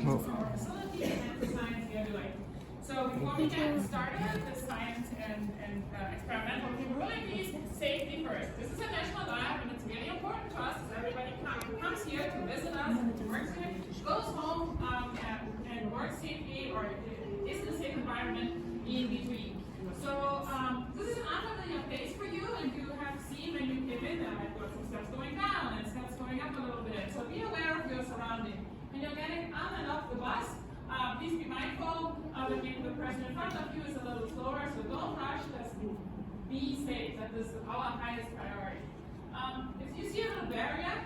of our facility and the science we are doing. So before we get started, the science and experimental capabilities, safety first. This is a national lab, and it's really important to us. Everybody comes here to visit us, works here, goes home and works safely or is in a safe environment in between. So this is an unfamiliar place for you, and you have seen when you came in that I've got some steps going down and steps going up a little bit. So be aware of your surroundings. When you're getting on and off the bus, please be mindful that maybe the person in front of you is a little slower, so don't rush. Just be safe. That is our highest priority. If you see a little barrier,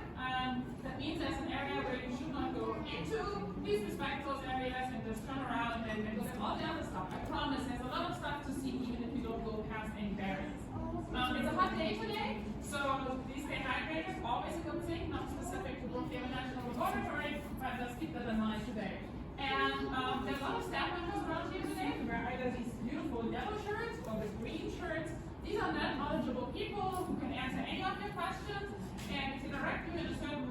that means there's an area where you should not go into. Please respect those areas and just turn around and look at all the other stuff. I promise there's a lot of stuff to see even if you don't go past any barriers. It's a hot day today, so please stay hydrated. Always a good thing, not specific to Brookhaven National Laboratory, but just keep that in mind today. And there's a lot of staff members around here today who wear either these beautiful yellow shirts or the green shirts. These are net knowledgeable people who can answer any of your questions. And if they direct you in a certain,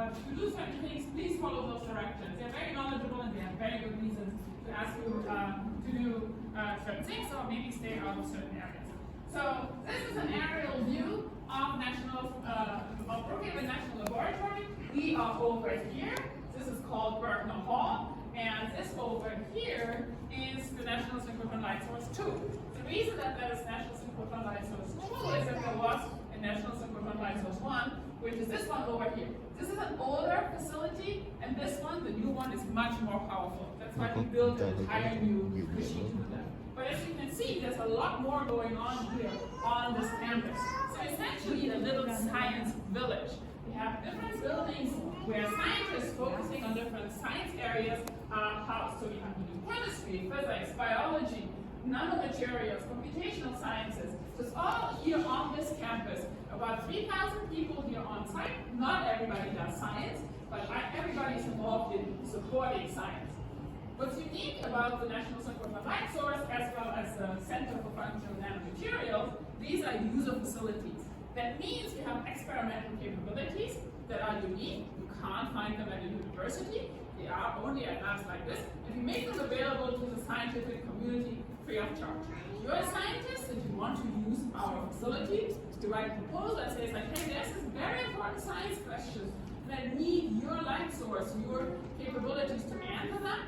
to do certain things, please follow those directions. They're very knowledgeable and they have very good reasons to ask you to do certain things or maybe stay out of certain areas. So this is an aerial view of Brookhaven National Laboratory. We are over here. This is called Berkner Hall. And this over here is the National Synchrotron Light Source 2. The reason that is National Synchrotron Light Source 2 is that there was a National Synchrotron Light Source 1, which is this one over here. This is an older facility, and this one, the new one, is much more powerful. That's why we built an entire new machine to do that. But as you can see, there's a lot more going on here on this campus. So essentially a little science village. We have different buildings where scientists focusing on different science areas are housed. So we have chemistry, physics, biology, nanomaterials, computational sciences. So it's all here on this campus. About 3,000 people here on site. Not everybody does science, but everybody is involved in supporting science. What's unique about the National Synchrotron Light Source, as well as the Center for Functional Nanomaterials, these are user facilities. That means we have experimental capabilities that are unique. You can't find them at a university. They are only at labs like this, and we make them available to the scientific community free of charge. You're a scientist and you want to use our facility to write a proposal that says, like, hey, there's this very important science question that need your light source, your capabilities to answer them.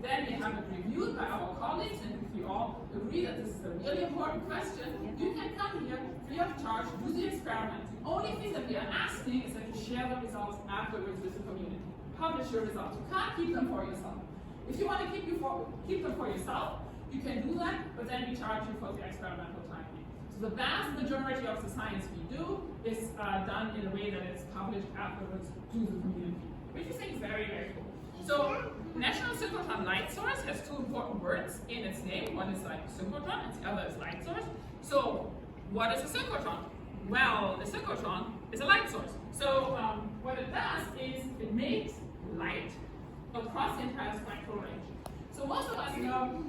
Then we have it reviewed by our colleagues, and if you all agree that this is a really important question, you can come here free of charge, do the experiment. The only thing that we are asking is that you share the results afterwards with the community. Publish your results. You can't keep them for yourself. If you want to keep them for yourself, you can do that, but then we charge you for the experimental time. So the vast majority of the science we do is done in a way that it's published afterwards to the community, which I think is very, very cool. So National Synchrotron Light Source has two important words in its name. One is like synchrotron, and the other is light source. So what is a synchrotron? Well, the synchrotron is a light source. So what it does is it makes light across the entire spectral range. So most of us know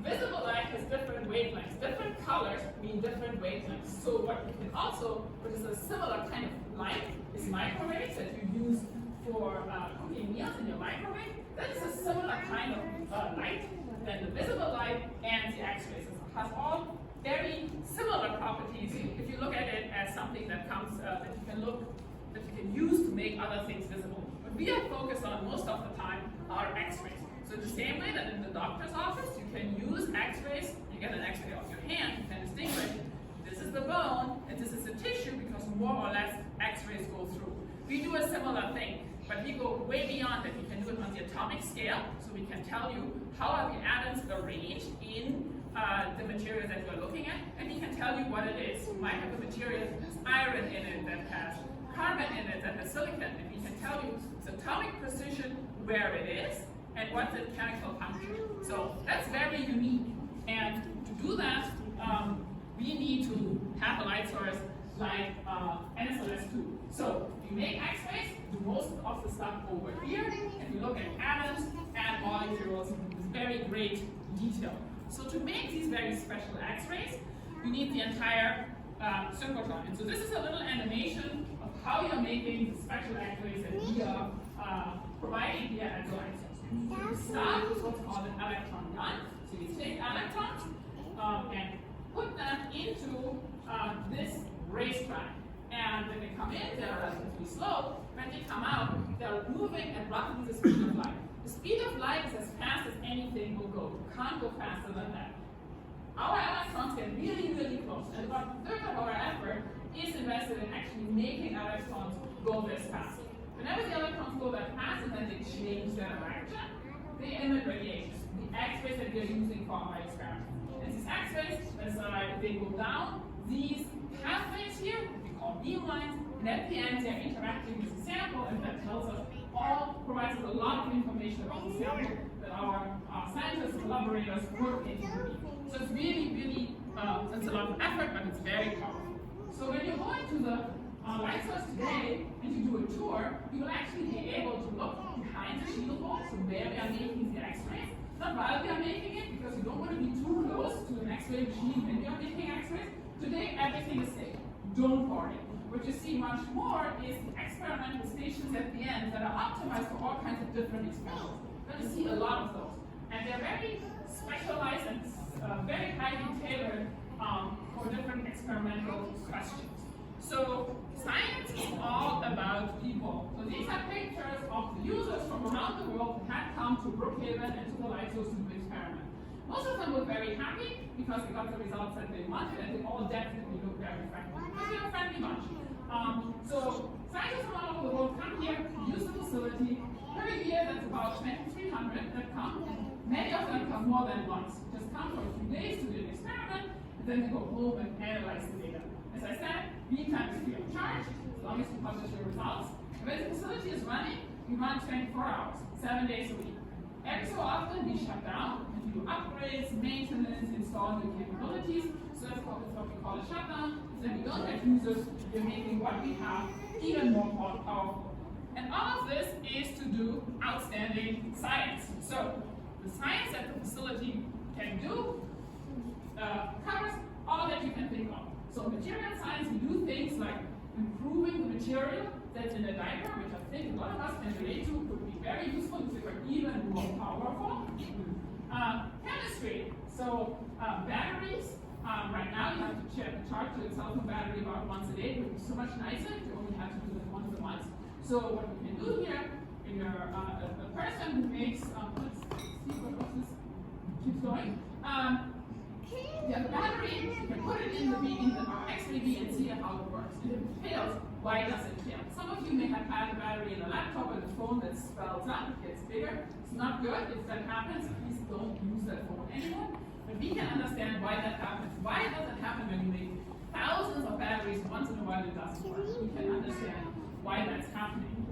visible light has different wavelengths. Different colors mean different wavelengths. So what you can also, which is a similar kind of light, is microwaves that you use for cooking meals in your microwave. That is a similar kind of light than the visible light and the X-rays. It has all very similar properties if you look at it as something that comes that you can use to make other things visible. What we are focused on most of the time are X-rays. So the same way that in the doctor's office you can use X-rays, you get an X-ray of your hand, you can distinguish this is the bone and this is the tissue because more or less X-rays go through. We do a similar thing, but we go way beyond that. We can do it on the atomic scale, so we can tell you how are the atoms arranged in the material that you're looking at, and we can tell you what it is. You might have a material that has iron in it, that has carbon in it, that has silicon, and we can tell you its atomic precision, where it is, and what's its chemical function. So that's very unique. And to do that, we need to have a light source like NSLS-II. So we make X-rays, do most of the stuff over here, and we look at atoms and molecules with very great detail. So to make these very special X-rays, you need the entire synchrotron. And so this is a little animation of how you're making the special X-rays that we are providing here at the light source. start with what's called an electron gun. So you take electrons and put them into this racetrack. And when they come in, they're relatively slow. When they come out, they're moving at roughly the speed of light. The speed of light is as fast as anything will go. You can't go faster than that. Our electrons get really, really close. And about a third of our effort is invested in actually making electrons go this fast. Whenever the electrons go that fast and then they change their direction, they emit radiation, the X-rays that we are using for our experiment. And these X-rays, as they go down, these pathways here, we call beam lines, and at the end they're interacting with the sample, and that tells us provides us a lot of information about the sample that our scientists, collaborators work into the beam. So it's really, really, it's a lot of effort, but it's very powerful. So when you go into the light source today and you do a tour, you will actually be able to look behind the shield wall, so where we are making the X-rays. Not while we are making it, because you don't want to be too close to an X-ray machine when you are making X-rays. Today, everything is safe. Don't worry. What you see much more is the experimental stations at the end that are optimized for all kinds of different experiments. You're going to see a lot of those. And they're very specialized and very highly tailored for different experimental questions. So science is all about people. So these are pictures of the users from around the world who had come to Brookhaven and to the light source to do the experiment. Most of them were very happy because they got the results that they wanted, and they all definitely look very friendly. Because they're a friendly bunch. So scientists from all over the world come here, use the facility. Per year, that's about 2,300 that come. Many of them come more than once. Just come for a few days to do an experiment, and then they go home and analyze the data. As I said, meantime is free of charge, as long as you publish your results. And when the facility is running, we run 24 hours, 7 days a week. Every so often, we shut down and we do upgrades, maintenance, install new capabilities. So that's what we call a shutdown. So then we don't have users, we're making what we have even more powerful. And all of this is to do outstanding science. So the science that the facility can do covers all that you can think of. So material science, we do things like improving the material that's in a diagram, which I think a lot of us can relate to, would be very useful if they were even more powerful. Chemistry, so batteries. Right now you have to charge your cell phone battery about once a day. It would be so much nicer if you only have to do that once a month. So what we can do here, when you're a person who makes, let's see what this keeps going. You have a battery, you can put it in the X-ray beam and see how it works. If it fails, why does it fail? Some of you may have had a battery in a laptop or a phone that swells up, it gets bigger. It's not good. If that happens, please don't use that phone anymore. But we can understand why that happens. Why does it happen when you make thousands of batteries once in a while it doesn't work? We can understand why that's happening.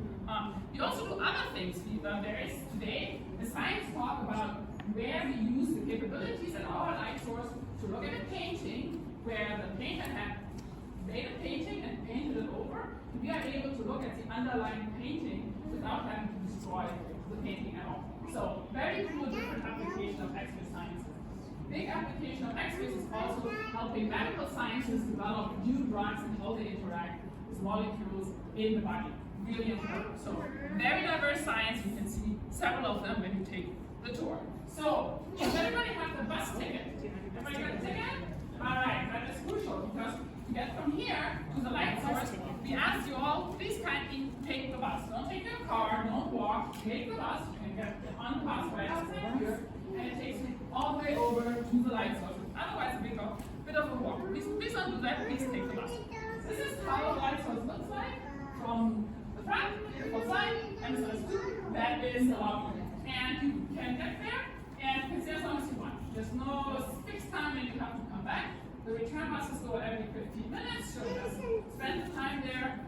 We also do other things. There is today the science talk about where we use the capabilities at our light source to look at a painting where the painter had made a painting and painted it over. We are able to look at the underlying painting without having to destroy the painting at all. So very cool different application of X-ray sciences. Big application of X-rays is also helping medical sciences develop new drugs and how they interact with molecules in the body. Really important. So very diverse science. You can see several of them when you take the tour. So does everybody have the bus ticket? Everybody got a ticket? All right, that is crucial because to get from here to the light source, we ask you all, please kindly take the bus. Don't take your car, don't walk, take the bus. You can get on the bus right outside here, and it takes you all the way over to the light source. Otherwise, a bit of a walk. Please don't do that, please take the bus. This is how the light source looks like from the front, beautiful side, NSLS-II. That is the lobby. And you can get there and you can stay as long as you want. There's no fixed time when you have to come back. The return buses go every 15 minutes, so just spend the time there.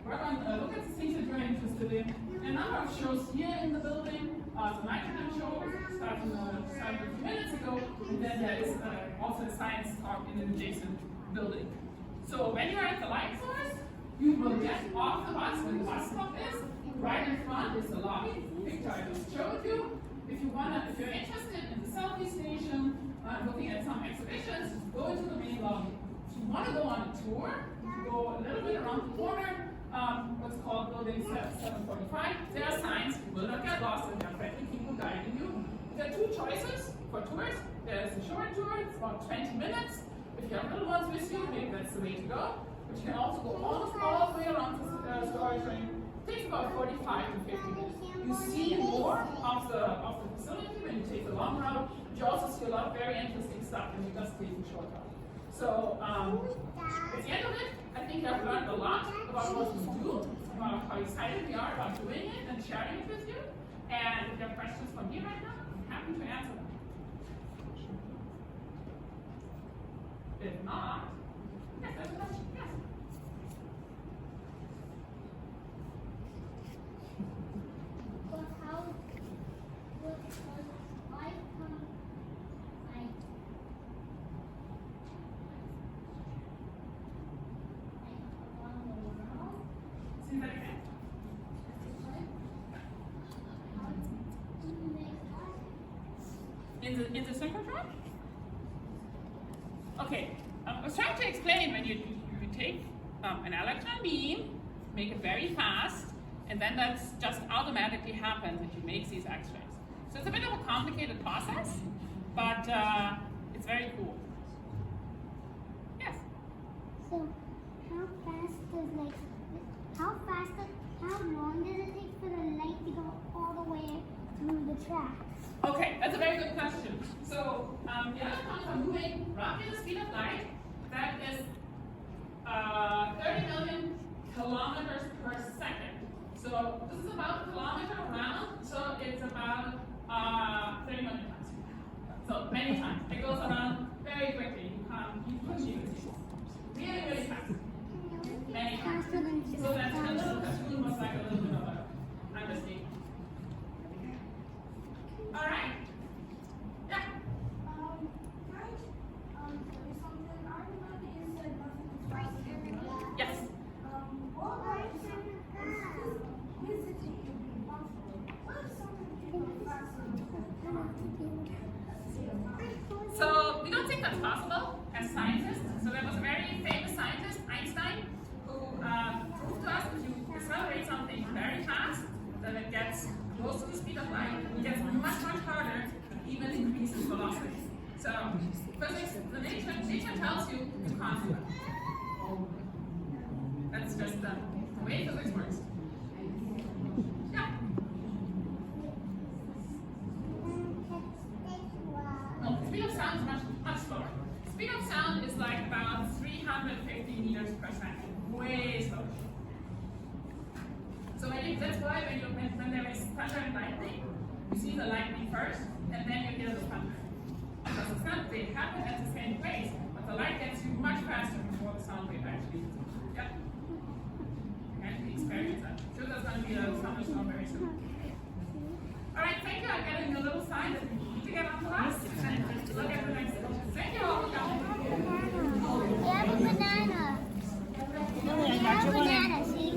Look at the things that you're interested in. A number of shows here in the building. The nitrogen show started a few minutes ago, and then there is also a science talk in an adjacent building. So when you're at the light source, you will get off the bus when the bus stop is. Right in front is the lobby, picture I just showed you. If you're interested in the selfie station, looking at some exhibitions, just go into the main lobby. If you want to go on a tour, you go a little bit around the corner, what's called building 745. There are signs, you will not get lost in there. there are two choices for tours. There's a short tour, it's about 20 minutes. If you have little ones with you, maybe that's the way to go. But you can also go almost all the way around the storage ring. It takes about 45 to 50 minutes. You see more of the facility when you take the long route. But you also see a lot of very interesting stuff when you just take the short route. So at the end of it, I think I've learned a lot about what we do, about how excited we are about doing it and sharing it with you. And if you have questions for me right now, I'm happy to answer them. If not, yes, there's a question. Yes. But how would light come like around the world? See that again? In the synchrotron? Okay, I was trying to explain when you take an electron beam, make it very fast, and then that's just automatically happens if you make these X-rays. So it's a bit of a complicated process, but it's very cool. Yes? So how long does it take for the light to go all the way through the tracks? Okay, that's a very good question. So the electrons are moving roughly the speed of light. That is 30 million kilometers per second. So this is about a kilometer around, so it's about 30 million times. So many times. It goes around very quickly. You couldn't even see it. Really, really fast. Many times. So that little cartoon was like a little bit of a understatement. All right. Yeah. Yes. So we don't think that's possible as scientists. So there was a very famous scientist, Einstein, who proved to us if you accelerate something very fast, then it gets close to the speed of light, it gets much, much harder, even increases velocity. So physics, the nature tells you you can't do it. That's just the way physics works. Yeah. No, the speed of sound is much, much slower. Speed of sound is like about 350 meters per second, way slower. So that's why when there is thunder and lightning, you see the lightning first, and then you hear the thunder. Because it's not, they happen at the same place, but the light gets you much faster before the sound wave actually hits you. Yep. And experience that. So there's going to be a thunderstorm very soon. All right, thank you. I'm getting a little sign that we need to get on the bus and look at the next one. Thank you all for coming. We have a banana. We have a banana, see?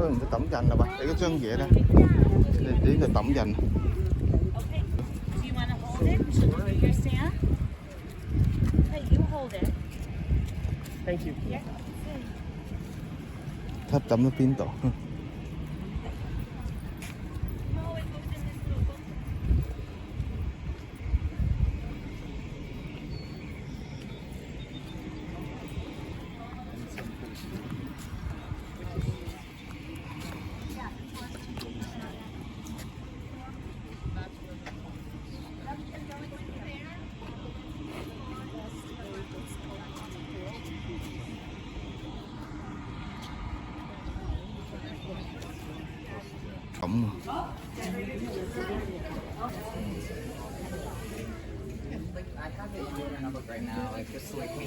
ơi, cái tẩm dành là bà, cái chân vậy đó. Để là tẩm dành. Okay. Do you want to hold it? Should we do your stand? Hey, you hold it. Thank you. Yeah. Tháp tẩm nó pin tổ. No, it goes in this little book. Cộng mà. I have it in your number right now, like just like we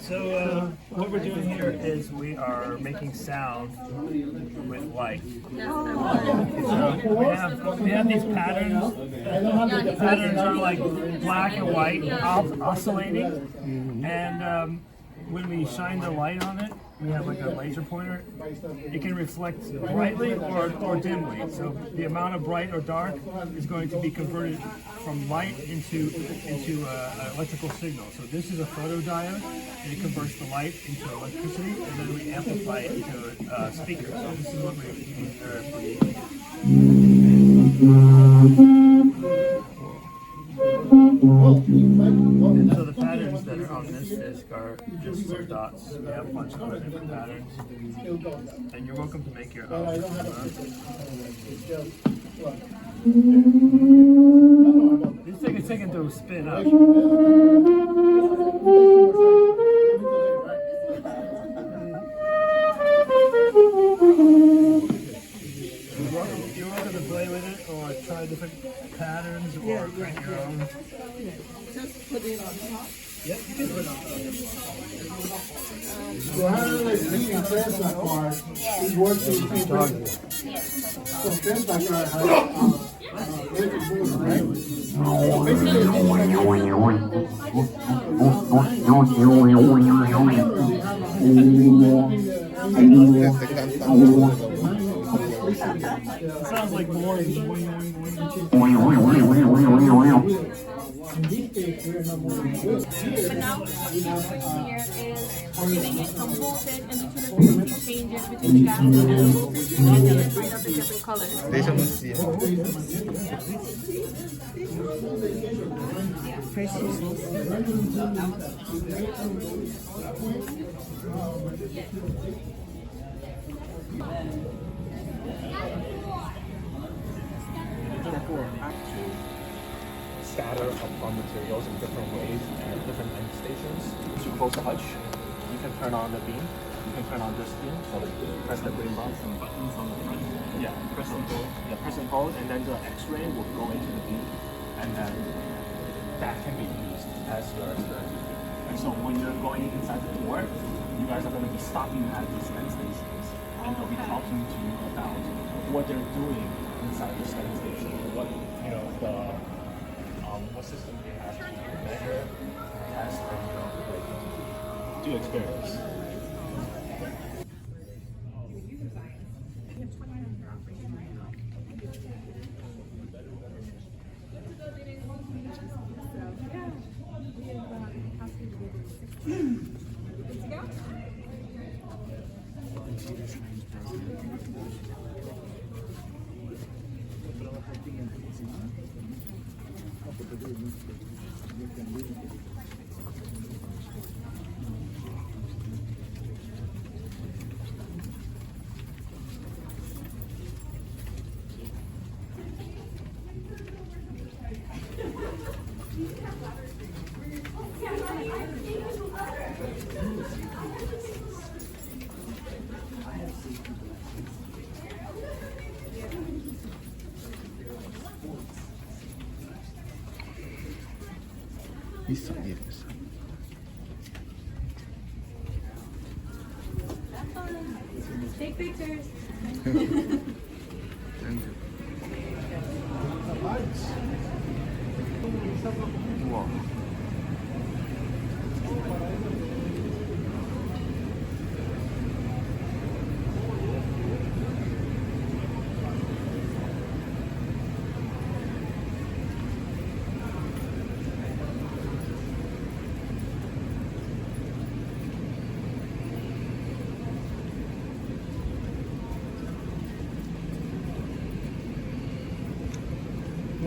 So what we're doing here is we are making sound with light. So we have these patterns. The patterns are like black and white, oscillating, and when we shine the light on it, we have like a laser pointer. It can reflect brightly or dimly. So the amount of bright or dark is going to be converted from light into electrical signal. So this is a photodiode, and it converts the light into electricity, and then we amplify it into a speaker. So this is what we're using here. And so the patterns that are on this disc are just some dots. We have a bunch of other different patterns. And you're welcome to make your own. This thing is taken to spin up. You're welcome to play with it or try different patterns or create your own. Just put it on top. Yep, you can put it on top. So how do they see in Samsung card? It works in the same way. So Samsung card has electric motor, right? So basically, It sounds like more than in these days, we're not more than good. But now what we're doing here is giving it some voltage and the tunability changes between the gas and the voltage and the inside of the different colors. Để cho mình xỉa. Scatter upon materials in different ways at different end stations. To close the hutch, you can turn on the beam. You can turn on this beam, so press the green button. Buttons on the front. Yeah, press and hold. Yeah, press and hold, and then the X-ray will go into the beam, and then that can be used as your experiment. And so when you're going inside the door, you guys are going to be stopping at these end stations, and they'll be talking to you about what they're doing inside this end station, what what system they have to measure, test, and do experiments. 있어, 예, 있어. Take pictures. 우와.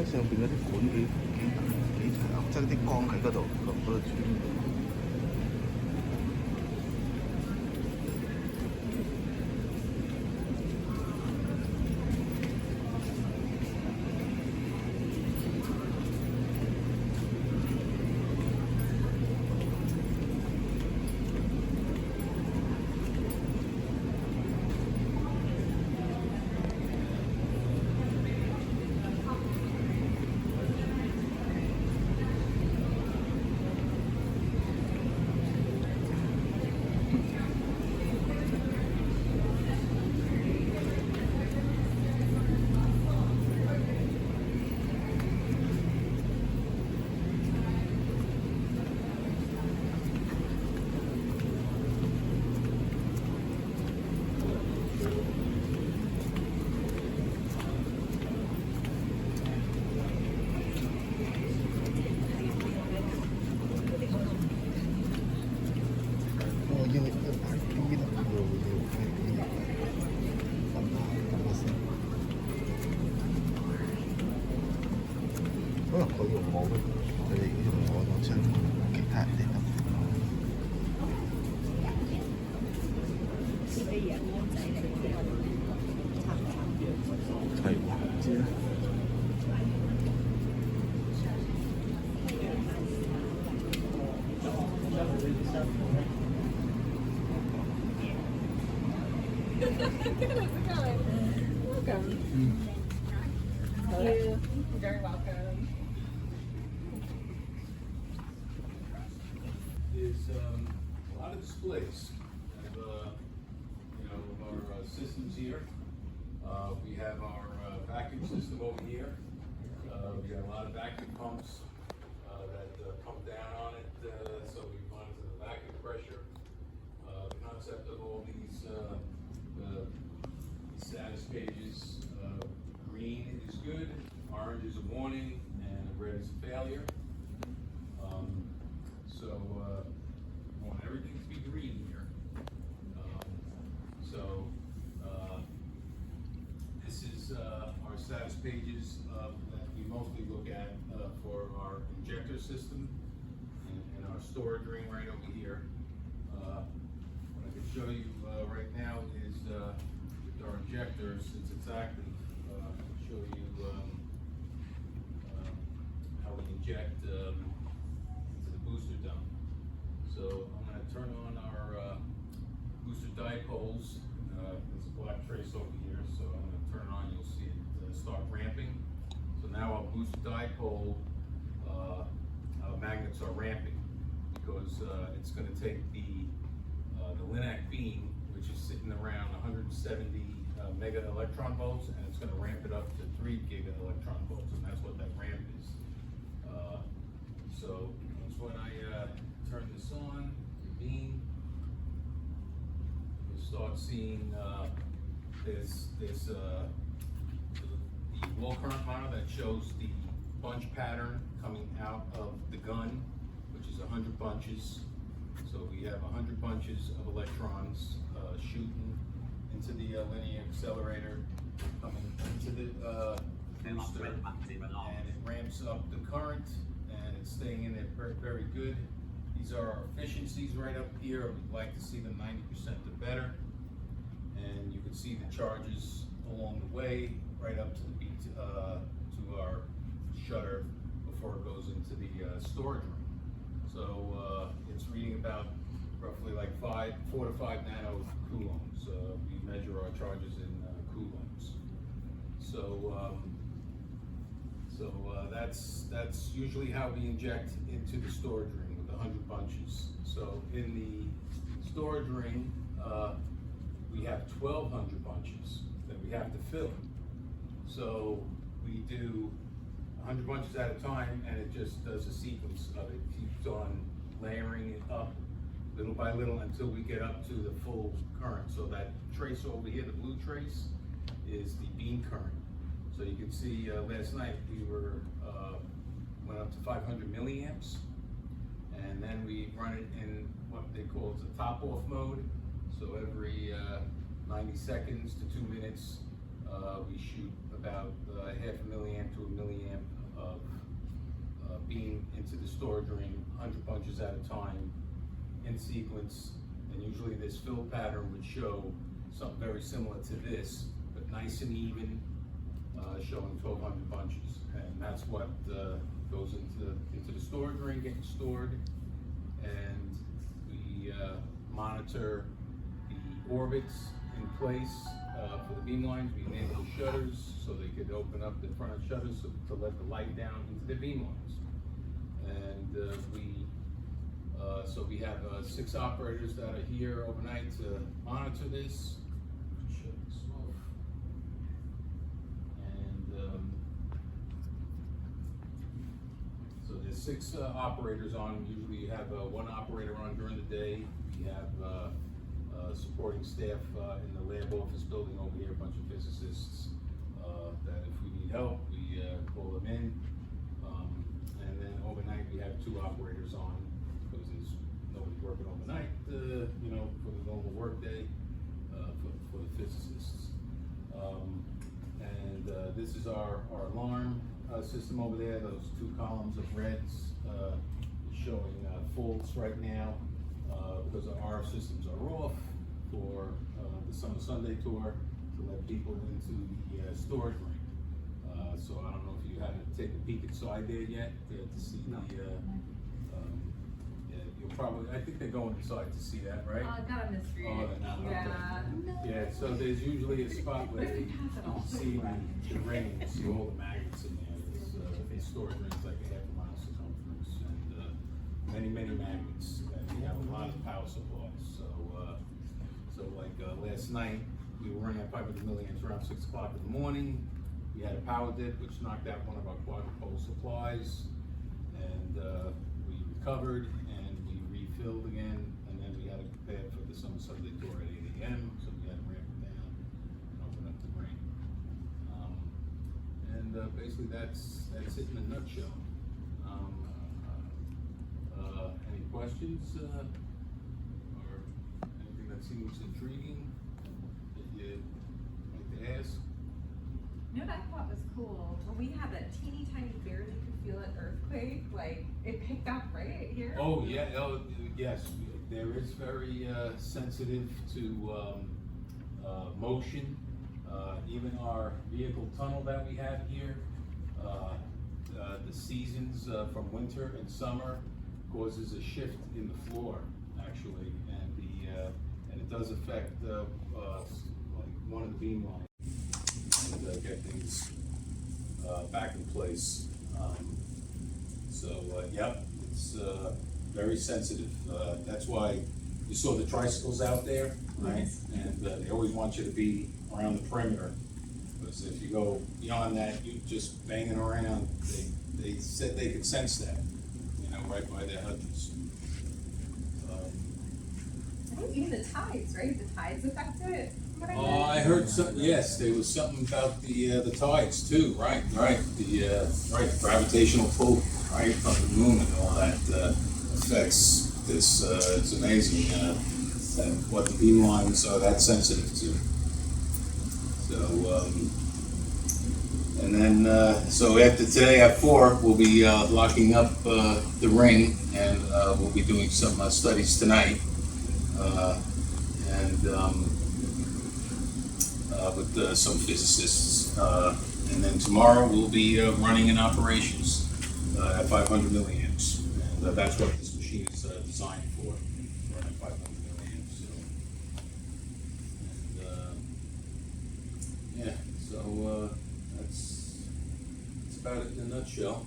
咧上邊嗰啲管幾長，即係啲光喺嗰度轉。可能佢用我嘅，佢哋用我攞出其他人哋得。係喎，唔知啦。Is a lot of displays of, of our systems here. We have our vacuum system over here. We got a lot of vacuum pumps that pump down on it, so we monitor the vacuum pressure. The concept of all these status pages, green is good, orange is a warning, and red is a failure. We want everything to be green here. This is our status pages that we mostly look at for our injector system and our storage ring right over here. What I can show you right now is with our injector, since it's active, show you how we inject into the booster dome. So I'm going to turn on our booster dipoles. There's a black trace over here, so I'm going to turn it on. You'll see it start ramping. So now our booster dipole magnets are ramping because it's going to take the LINAC beam, which is sitting around 170 mega electron volts, and it's going to ramp it up to 3 giga electron volts, and that's what that ramp is. So that's when I turn this on, the beam, you'll start seeing the low current monitor that shows the bunch pattern coming out of the gun, which is 100 bunches. So we have 100 bunches of electrons shooting into the linear accelerator, coming into the booster, and it ramps up the current, and it's staying in there very, very good. These are our efficiencies right up here. We'd like to see them 90% or better. And you can see the charges along the way, right up to the to our shutter before it goes into the storage room. So it's reading about roughly like 4 to 5 nano coulombs. We measure our charges in coulombs. That's usually how we inject into the storage ring with 100 bunches. So in the storage ring, we have 1,200 bunches that we have to fill. So we do 100 bunches at a time, and it just does a sequence of it. Keeps on layering it up little by little until we get up to the full current. So that trace over here, the blue trace, is the beam current. So you can see last night we went up to 500 milliamps, and then we run it in what they call the top off mode. So every 90 seconds to 2 minutes, we shoot about half a milliamp to a milliamp of beam into the storage ring, 100 bunches at a time in sequence. And usually this fill pattern would show something very similar to this, but nice and even, showing 1,200 bunches. And that's what goes into the storage ring, getting stored. And we monitor the orbits in place for the beam lines. We enable the shutters so they could open up the front of shutters to let the light down into the beam lines. And so we have 6 operators that are here overnight to monitor this. And so there's 6 operators on. Usually you have 1 operator on during the day. We have supporting staff in the lab office building over here, a bunch of physicists that if we need help, we call them in. And then overnight we have 2 operators on because there's nobody working overnight, you know, for the normal work day for the physicists. And this is our alarm system over there. Those 2 columns of reds showing faults right now because our systems are off for the Summer Sunday tour to let people into the storage ring. So I don't know if you had to take a peek inside there yet to see the, yeah, you'll probably, I think they're going inside to see that, right? Not on the street. Oh, they're not, okay. Yeah, so there's usually a spot where you can see the ring, you see all the magnets in there. It's storage rings like a half a mile circumference and many magnets. And we have a lot of power supplies. So like last night, we were running at 500 milliamps around 6 o'clock in the morning. We had a power dip, which knocked out one of our quadrupole supplies, and we recovered and we refilled again, and then we had to prepare for the Summer Sunday tour at 8 a.m., so we had to ramp it down and open up the ring. And basically that's it in a nutshell. Any questions or anything that seems intriguing that you'd like to ask? You know what I thought was cool? When we had that teeny tiny, barely could feel it earthquake, like it picked up right here. Oh yeah, yes. There is very sensitive to motion. Even our vehicle tunnel that we have here, the seasons from winter and summer causes a shift in the floor actually, and it does affect like one of the beam lines. And get things back in place. Yep, it's very sensitive. That's why you saw the tricycles out there, right? And they always want you to be around the perimeter, because if you go beyond that, you just banging around. They said they could sense that, you know, right by their hutches. I think even the tides, right? The tides affect it. I heard some. Yes, there was something about the tides too. Right. The gravitational pull, right, from the moon and all that affects this. It's amazing that what the beam lines are that sensitive to. So, and then so after today at 4, we'll be locking up the ring, and we'll be doing some studies tonight, with some physicists, and then tomorrow we'll be running in operations at 500 milliamps, and that's what this machine is designed for, running 500 milliamps. So, and, yeah, so that's about it in a nutshell.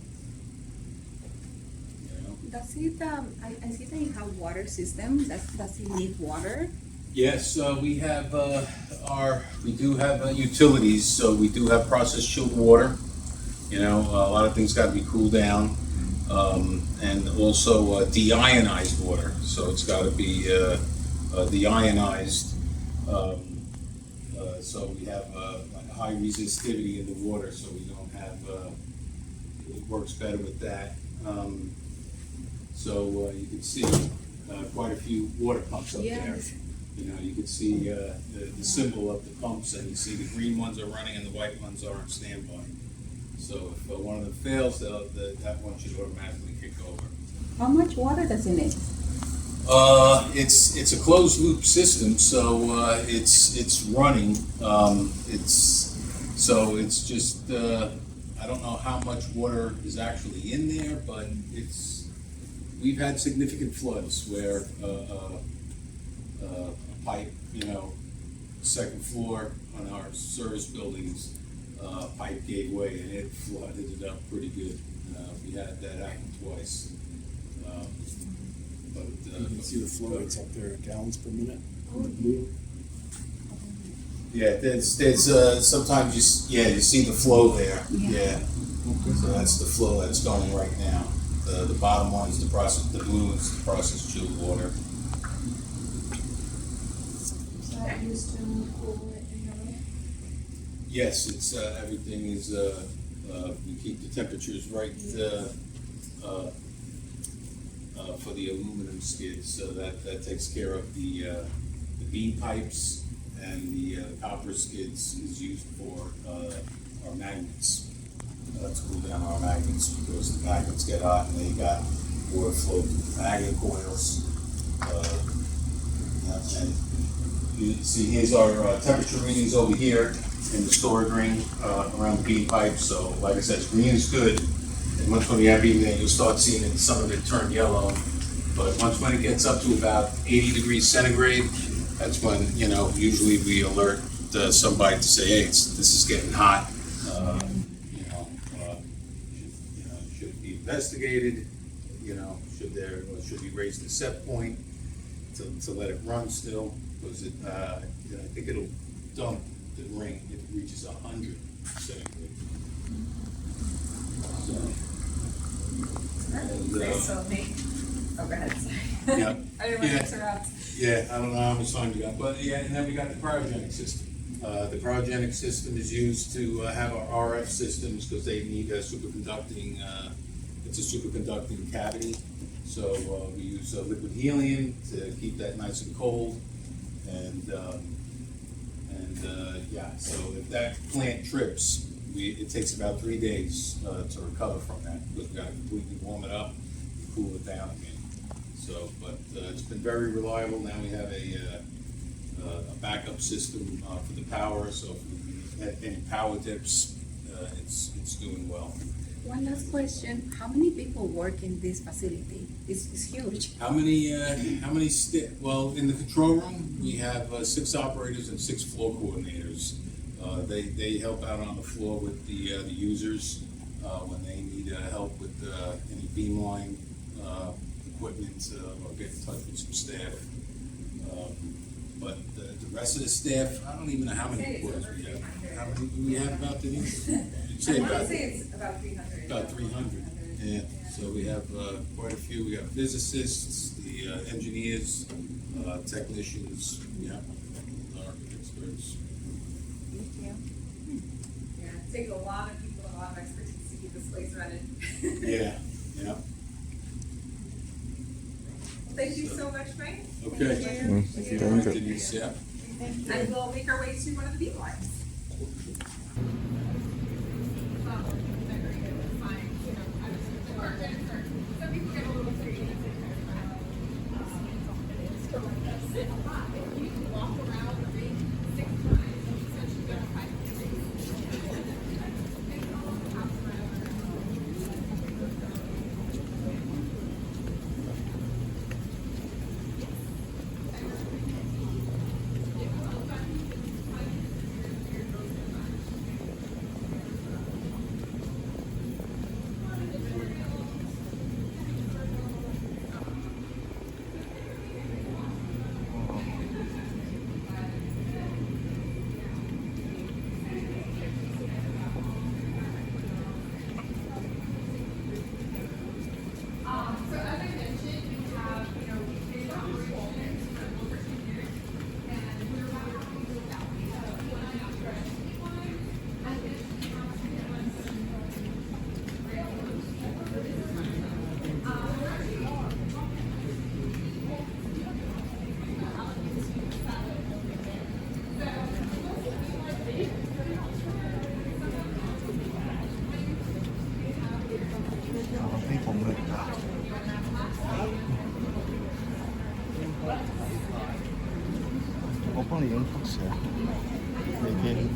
You know. Does it, I see that you have water systems. Does it need water? Yes, we have we do have utilities, so we do have processed chilled water. You know, a lot of things got to be cooled down, and also deionized water. So it's got to be deionized. So we have like a high resistivity in the water, so we don't have. It works better with that. So you can see quite a few water pumps up there. You know, you can see the symbol of the pumps, and you see the green ones are running and the white ones are on standby. So if one of them fails, that one should automatically kick over. How much water does it need? It's a closed loop system, so it's running. It's just I don't know how much water is actually in there, but we've had significant floods where a pipe, you know, second floor on our service buildings, pipe gave way and it flooded it up pretty good. We had that happen twice. You can see the flow rates up there, gallons per minute on the blue. Yeah, there's sometimes you see the flow there. Yeah. So that's the flow that's going right now. The bottom one is the blue is the processed chilled water. Is that used to cool it in your room? Yes, it's everything is we keep the temperatures right for the aluminum skids, so that takes care of the beam pipes, and the copper skids is used for our magnets. To cool down our magnets, because the magnets get hot and they got water flow through the magnet coils. And you see, here's our temperature readings over here in the storage ring around the beam pipe. So, like I said, green is good. And once when you have beam there, you'll start seeing some of it turn yellow. But when it gets up to about 80 degrees centigrade, that's when, you know, usually we alert somebody to say, hey, this is getting hot. Should be investigated. You know, should be raised the set point to let it run still, because I think it'll dump the ring if it reaches 100 centigrade. So big. Oh, go ahead. Yeah. I didn't want to interrupt. Yeah, I don't know how much time you got, but yeah, and then we got the cryogenic system. The cryogenic system is used to have our RF systems, because they need a superconducting. It's a superconducting cavity, so we use liquid helium to keep that nice and cold, and so if that plant trips, it takes about 3 days to recover from that, because we got to completely warm it up and cool it down again. So, but it's been very reliable. Now we have a backup system for the power, so if we have any power dips, it's doing well. One last question. How many people work in this facility? It's huge. How many well, in the control room, we have 6 operators and 6 floor coordinators. They help out on the floor with the users when they need help with any beamline equipment, or get in touch with some staff. But the rest of the staff, I don't even know how many employees we have. How many do we have about the It's about 300. About 300. Yeah. So we have quite a few. We have physicists, the engineers, technicians. Yeah, experts. Thank you. Yeah, it takes a lot of people, a lot of expertise to keep this place running. Yeah. Yeah. Thank you so much, Frank. Okay. Thank you. Denise, yeah. And we'll make our way to one of the beam lines. Some people get a little creative. You can walk around the ring 6 times, and essentially get a 5 폰이 영박스야. 이게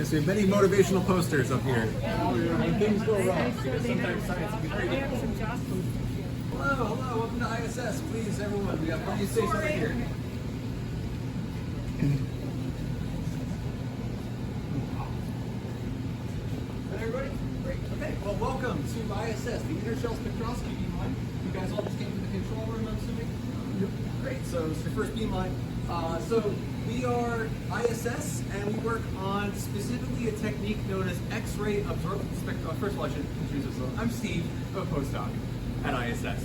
Yes, we have many motivational posters up here. When things go wrong, because sometimes science can be pretty difficult. Hello, welcome to ISS. Please, everyone, we have plenty of space over here. Everybody? Great. Okay, well, welcome to ISS, the Intershell Spectroscopy beamline. You guys all just came to the control room, I'm assuming? Great, so it's your first beamline. So we are ISS, and we work on specifically a technique known as X-ray absorption spectroscopy. First of all, I should introduce myself. I'm Steve, I'm a postdoc at ISS.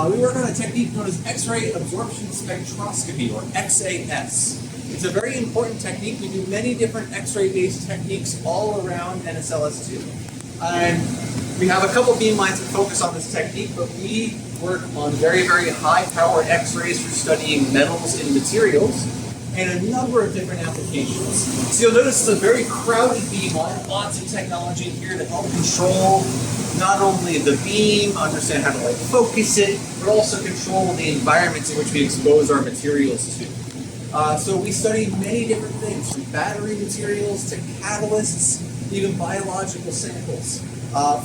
We work on a technique known as X-ray absorption spectroscopy, or XAS. It's a very important technique. We do many different X-ray based techniques all around NSLS-II. And we have a couple beamlines that focus on this technique, but we work on very, very high-powered X-rays for studying metals and materials, and a number of different applications. So you'll notice it's a very crowded beamline, lots of technology here to help control not only the beam, understand how to focus it, but also control the environments in which we expose our materials to. So we study many different things, from battery materials to catalysts, even biological samples.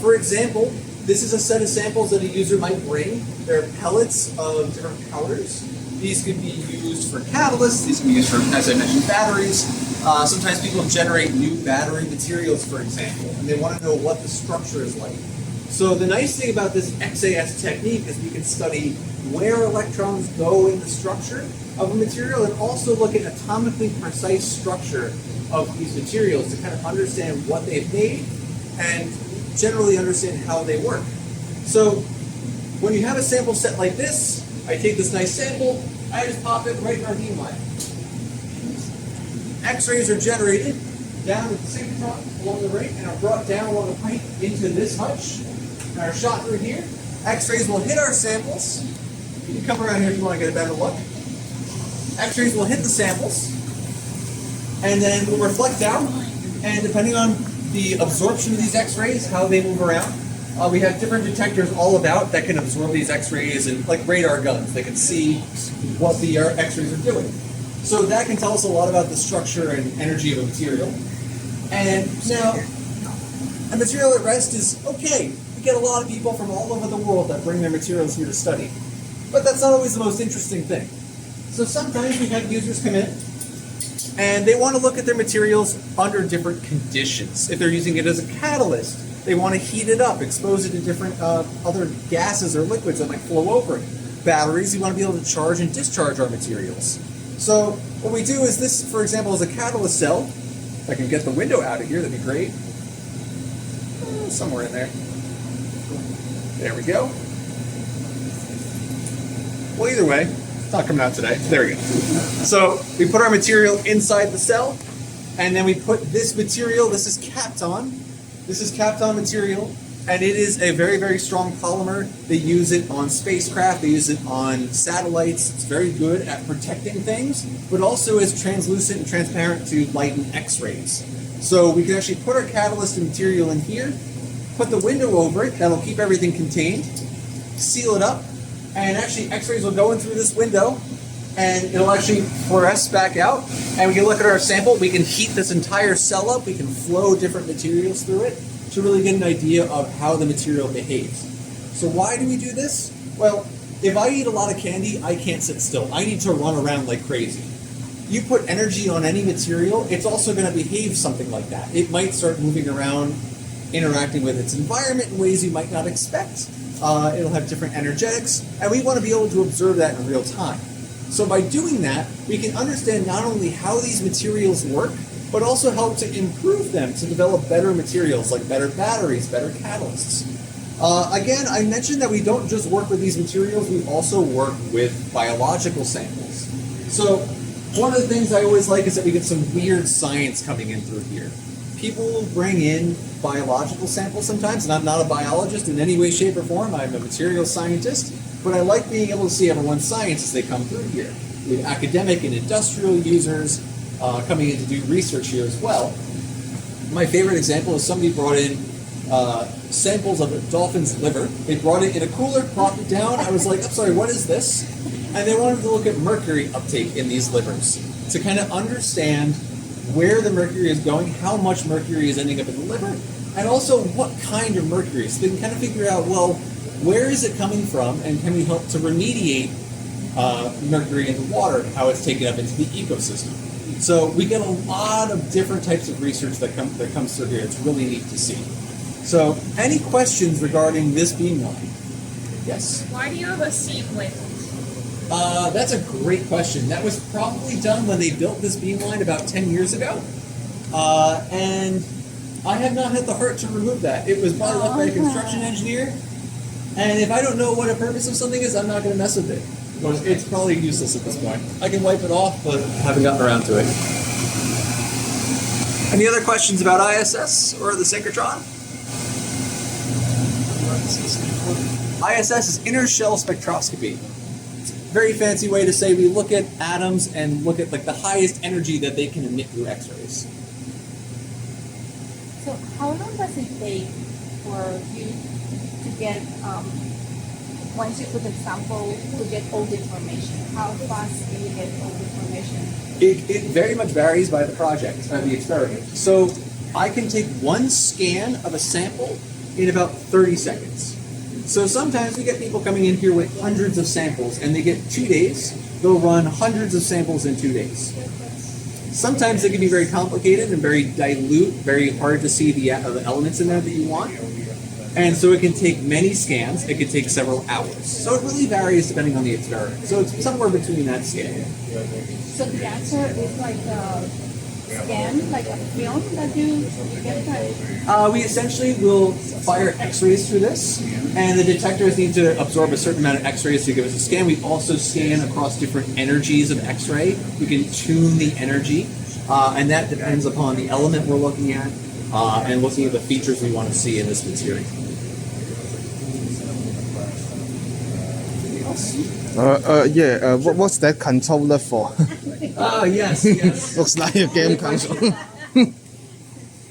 For example, this is a set of samples that a user might bring. They're pellets of different colors. These could be used for catalysts. These can be used for, as I mentioned, batteries. Sometimes people generate new battery materials, for example, and they want to know what the structure is like. So the nice thing about this XAS technique is we can study where electrons go in the structure of a material and also look at atomically precise structure of these materials to kind of understand what they've made and generally understand how they work. So when you have a sample set like this, I take this nice sample, I just pop it right in our beamline. X-rays are generated down with the synchrotron along the right and are brought down along the pipe into this hutch and are shot through here. X-rays will hit our samples. You can come around here if you want to get a better look. X-rays will hit the samples and then will reflect down, and depending on the absorption of these X-rays, how they move around, we have different detectors all about that can absorb these X-rays, and like radar guns, they can see what the X-rays are doing. So that can tell us a lot about the structure and energy of a material. And now, a material at rest is okay. We get a lot of people from all over the world that bring their materials here to study. But that's not always the most interesting thing. So sometimes we have users come in and they want to look at their materials under different conditions. If they're using it as a catalyst, they want to heat it up, expose it to different other gases or liquids that might flow over it. Batteries, we want to be able to charge and discharge our materials. So what we do is this, for example, is a catalyst cell. If I can get the window out of here, that'd be great. Somewhere in there. There we go. Well, either way, it's not coming out today. There we go. So we put our material inside the cell, and then we put this material, this is Kapton. This is Kapton material, and it is a very, very strong polymer. They use it on spacecraft, they use it on satellites. It's very good at protecting things, but also is translucent and transparent to light and X-rays. So we can actually put our catalyst and material in here, put the window over it, that'll keep everything contained, seal it up, and actually X-rays will go in through this window, and it'll actually fluoresce back out, and we can look at our sample. We can heat this entire cell up, we can flow different materials through it to really get an idea of how the material behaves. So why do we do this? Well, if I eat a lot of candy, I can't sit still. I need to run around like crazy. You put energy on any material, it's also going to behave something like that. It might start moving around, interacting with its environment in ways you might not expect. It'll have different energetics, and we want to be able to observe that in real time. So by doing that, we can understand not only how these materials work, but also help to improve them to develop better materials like better batteries, better catalysts. Again, I mentioned that we don't just work with these materials, we also work with biological samples. So one of the things I always like is that we get some weird science coming in through here. People bring in biological samples sometimes, and I'm not a biologist in any way, shape, or form. I'm a materials scientist, but I like being able to see everyone's science as they come through here. We have academic and industrial users coming in to do research here as well. My favorite example is somebody brought in samples of a dolphin's liver. They brought it in a cooler, plopped it down. I was like, I'm sorry, what is this? And they wanted to look at mercury uptake in these livers to kind of understand where the mercury is going, how much mercury is ending up in the liver, and also what kind of mercury. So they can kind of figure out, well, where is it coming from, and can we help to remediate mercury in the water and how it's taken up into the ecosystem. So we get a lot of different types of research that comes through here. It's really neat to see. So any questions regarding this beamline? Yes? Why do you have a seam width? That's a great question. That was probably done when they built this beamline about 10 years ago. And I have not had the heart to remove that. It was brought up by a construction engineer. And if I don't know what a purpose of something is, I'm not going to mess with it. It's probably useless at this point. I can wipe it off, but haven't gotten around to it. Any other questions about ISS or the synchrotron? ISS is inner shell spectroscopy. It's a very fancy way to say we look at atoms and look at like the highest energy that they can emit through X-rays. So how long does it take for you to get, once you put the sample, to get all the information? How fast do you get all the information? It very much varies by the project, the experiment. So I can take one scan of a sample in about 30 seconds. So sometimes we get people coming in here with hundreds of samples, and they get 2 days. They'll run hundreds of samples in 2 days. Sometimes they can be very complicated and very dilute, very hard to see the elements in there that you want. And so it can take many scans. It can take several hours. So it really varies depending on the experiment. So it's somewhere between that scale. So the answer is like a scan, like a film that you get? We essentially will fire X-rays through this, and the detectors need to absorb a certain amount of X-rays to give us a scan. We also scan across different energies of X-ray. We can tune the energy, and that depends upon the element we're looking at and looking at the features we want to see in this material. What's that controller for? Yes. Looks like a game console.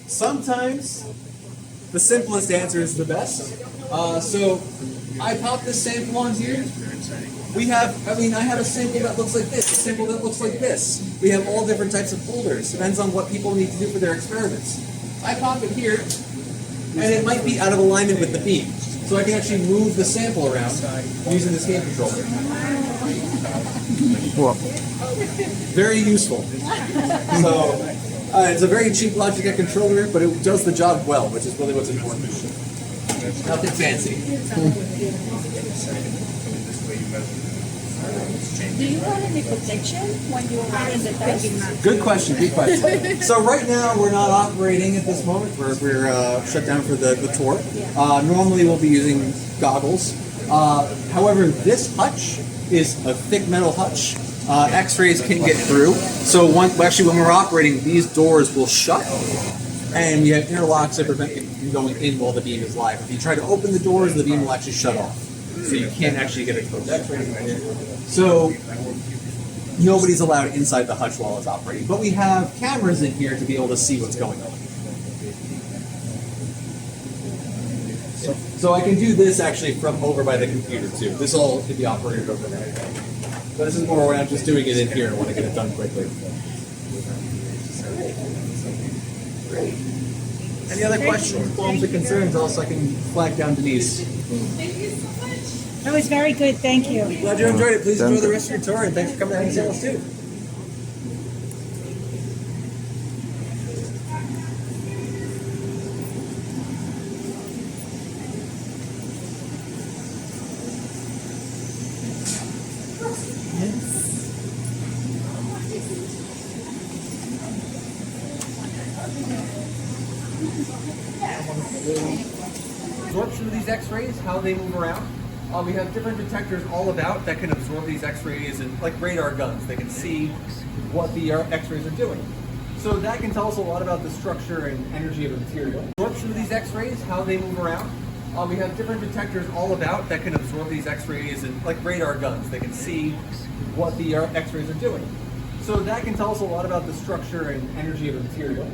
Sometimes the simplest answer is the best. So I pop this sample on here. I have a sample that looks like this, a sample that looks like this. We have all different types of folders. Depends on what people need to do for their experiments. I pop it here, and it might be out of alignment with the beam. So I can actually move the sample around using this game controller. Wow. Very useful. So it's a very cheap Logitech controller, but it does the job well, which is really what's important. Nothing fancy. Do you have any protection when you are in the test? Good question. So right now we're not operating at this moment. We're shut down for the tour. Normally we'll be using goggles. However, this hutch is a thick metal hutch. X-rays can get through. So when we're operating, these doors will shut, and we have interlocks that prevent it from going in while the beam is live. If you try to open the doors, the beam will actually shut off. So you can't actually get exposed X-rays. So nobody's allowed inside the hutch while it's operating. But we have cameras in here to be able to see what's going on. So I can do this actually from over by the computer too. This all can be operated over there. But this is more when I'm just doing it in here and want to get it done quickly. Great. Any other questions, qualms, or concerns? Also, I can flag down Denise. Thank you so much. That was very good. Thank you. Glad you enjoyed it. Please enjoy the rest of your tour, and thanks for coming to NSLS-II. Absorption of these X-rays, how they move around. We have different detectors all about that can absorb these X-rays, and like radar guns, they can see what the X-rays are doing. So that can tell us a lot about the structure and energy of a material. Absorption of these X-rays, how they move around. We have different detectors all about that can absorb these X-rays, and like radar guns, they can see what the X-rays are doing. So that can tell us a lot about the structure and energy of a material.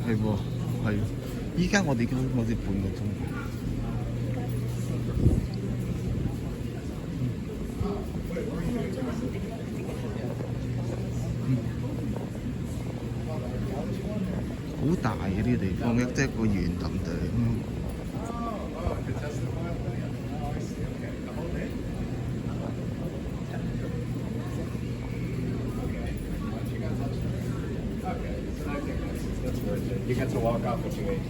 係喎，係。依家我哋都好似半個鐘。好大嘅呢個地方，即係個圓揼地咁樣。You get to walk off what you ate.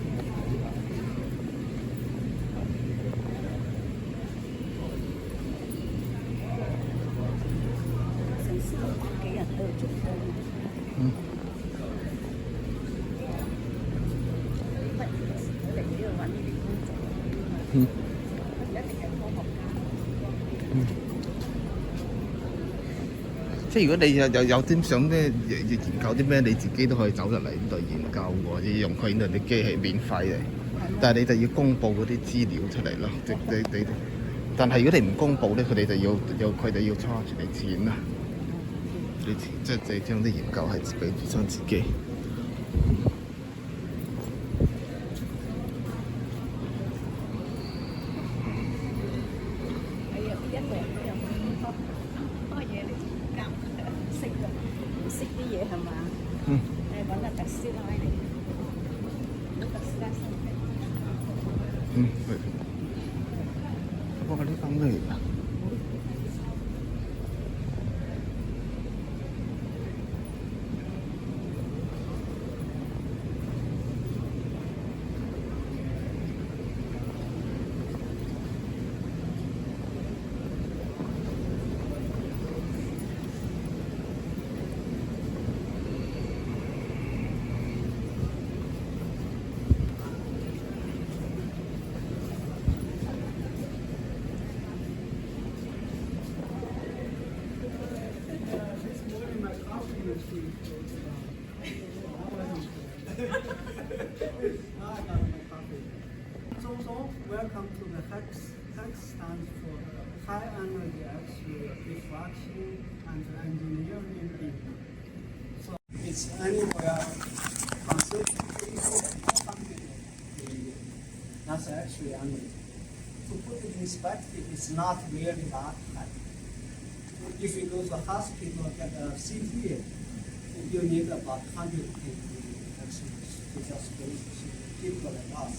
Ừ. 即係如果你有啲想咧研究啲咩，你自己都可以走入嚟呢度研究喎，要用佢呢度啲機器免費嘅，但係你就要公佈嗰啲資料出嚟咯。你，但係如果你唔公佈咧，佢哋就要 charge 你錢啦。你即係將啲研究係俾翻自己。vậy hả mà? Đây vẫn là textile này. Có cái công nghệ à? So, welcome to the HEX. HEX stands for High Energy X-ray Diffraction and Engineering Beam. So, it's anywhere from 60 to 400 degrees. That's X-ray energy. To put it in perspective, it's not really that high. If you go to the hospital and get a CT, you need about 100 degrees X-rays to just go to people like us.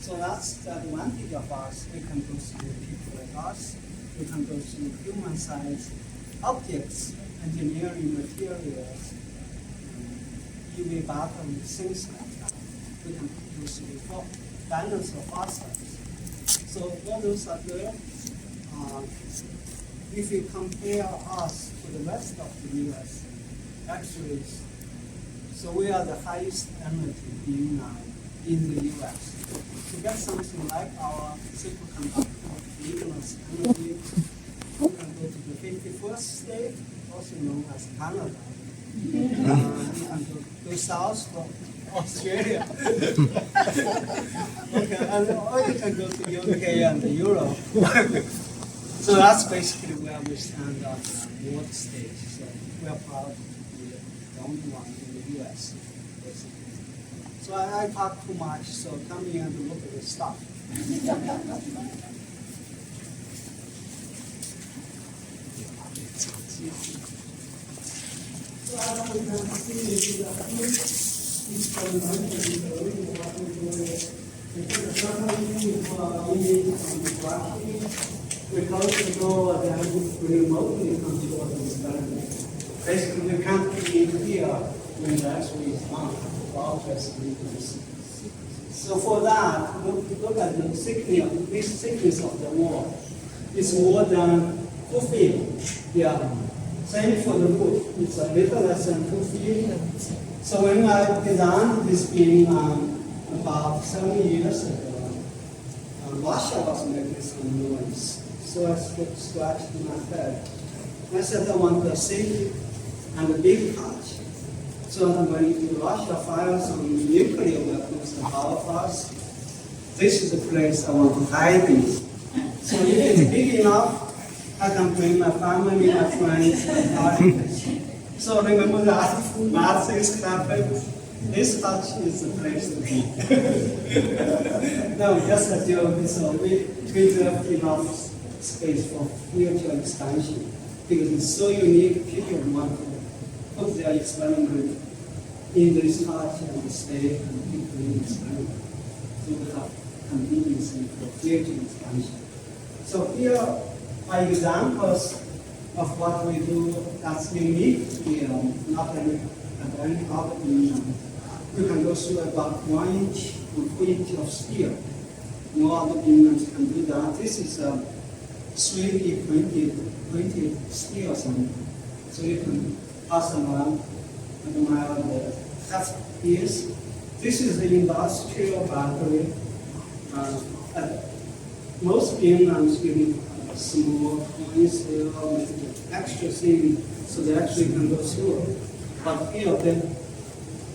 So that's the advantage of us. We can go through people like us. We can go through human science, optics, engineering materials, UV battery, things like that. We can go through balance of phosphorus. So all those are good. If you compare us to the rest of the US, actually, so we are the highest energy beam in the US. To get something like our superconductor luminous energy, you can go to the 51st state, also known as Canada. You can go south from Australia. Okay, or you can go to UK and Europe. So that's basically where we stand on the world stage. So we are proud to be the only one in the US, basically. So I talk too much, so come here and look at the stuff. So as we can see, we close the door and we remotely control the experiment. Basically, we can't be in here when the X-ray is on. So for that, look at the thickness, this thickness of the wall. It's more than 2 feet. Yeah. Same for the roof. It's a little less than 2 feet. So when I designed this beam about 7 years ago, Russia was making some noise. So I scratched my head. I said I want a safe and a big touch. So that when Russia fires some nuclear weapons and power plants, this is the place I want to hide in. So if it's big enough, I can bring my family, my friends, and parties. So remember that bad things happen. This touch is the place to be. No, just a joke. So we preserve enough space for future expansion because it's so unique. People want to put their experiment in this touch and stay and keep doing experiment. So we have convenience for future expansion. So here are examples of what we do that's unique here, not any other beam. We can go through about 1 inch or 2 inches of steel. No other beams can do that. This is a 3D printed steel sample. So you can pass them around and admire the test piece. This is the industrial battery. Most beams give small coins, they are extra thin, so they actually can go through. But here, the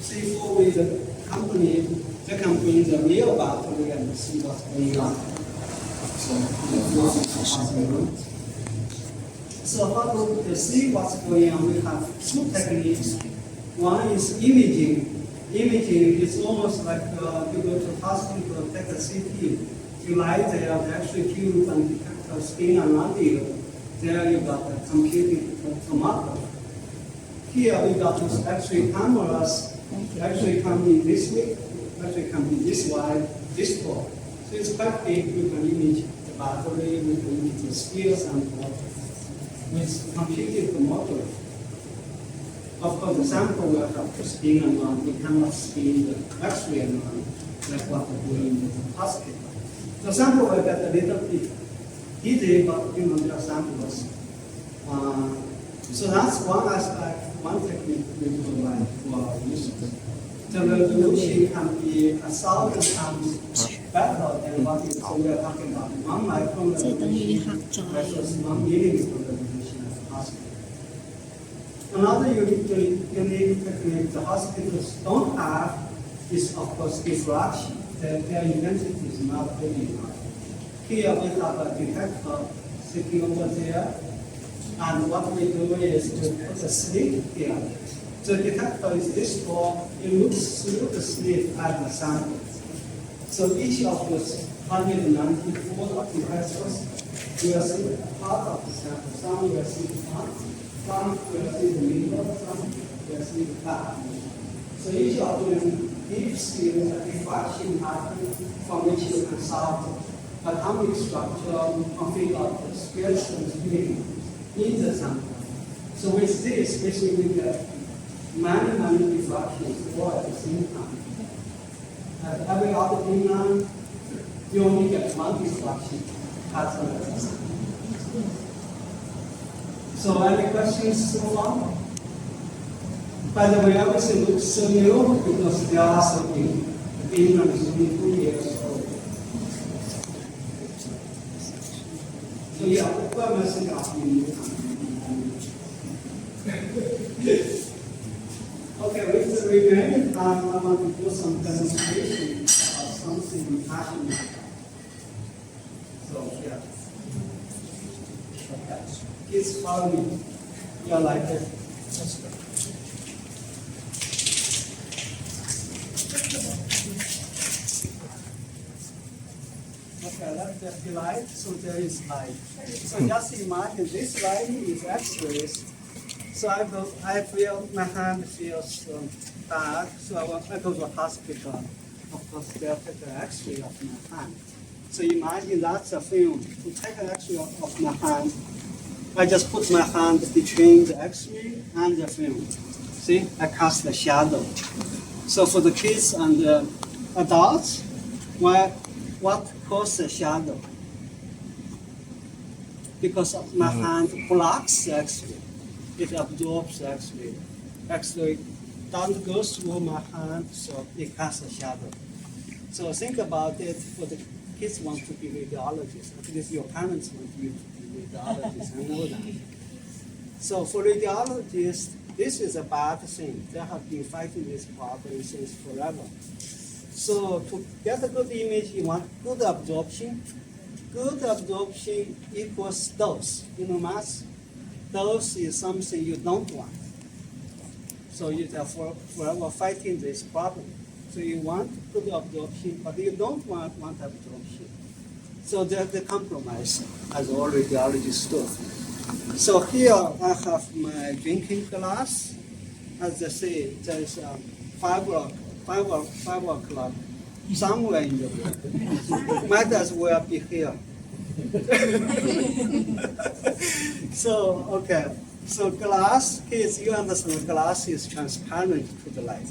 C4 with the company, they can bring the real battery and see what's going on. So how to see what's going on, we have 2 techniques. One is imaging. Imaging is almost like you go to hospital, take a CT. You lie there, they actually tube and detect a spin around you. There you got the computed tomography. here we got those X-ray cameras. Actually coming this way, actually coming this wide, this tall. So it's quite big. We can image the battery, we can image the spheres and water. With computed model. Of course, the sample will have to spin around. We cannot spin the X-ray around like what we do in the hospital. The sample will get a little bit easy, but there are samples. So that's one aspect, one technique we provide for our users. The resolution can be 1,000 times better than what we are talking about. 1 micron resolution versus 1 millimeter resolution at the hospital. Another unique technique the hospitals don't have is, of course, diffraction. Their intensity is not very high. Here we have a detector sitting over there. And what we do is to put a slit here. The detector is this tall, it looks through the slit at the sample. So each of those 194 detectors will see part of the sample. Some will see the front, some will see the middle, some will see the back. So each of them gives you a diffraction pattern from which you can solve atomic structure and figure out the spectrum in the sample. So with this, basically we get many diffractions all at the same time. At every other beamline, you only get one diffraction pattern at the same time. So any questions so far? By the way, everything looks so new because there are some beamlines only 2 years old. So yeah, what was it Okay, with the remaining time, I want to do some demonstration of something I'm passionate about. So, yeah. Okay. Please follow me. Yeah, like it. Let's go. Okay, that's the light, so there is light. So just imagine this light is X-rays. So I feel my hand feels bad, so I go to the hospital. Of course, they'll take an X-ray of my hand. So imagine that's a film. To take an X-ray of my hand, I just put my hand between the X-ray and the film. See, I cast the shadow. So for the kids and the adults, what causes the shadow? Because my hand blocks the X-ray. It absorbs the X-ray. X-ray doesn't go through my hand, so it casts a shadow. So think about it. For the kids want to be radiologists, at least your parents want you to be radiologists. I know that. So for radiologists, this is a bad thing. They have been fighting this problem since forever. So to get a good image, you want good absorption. Good absorption equals dose. You know math? Dose is something you don't want. So you are forever fighting this problem. So you want good absorption, but you don't want absorption. So there's the compromise, as all radiologists do. So here I have my drinking glass. As I say, there is 5 o'clock somewhere in the room. Might as well be here. So, okay. So glass, kids, you understand glass is transparent to the light.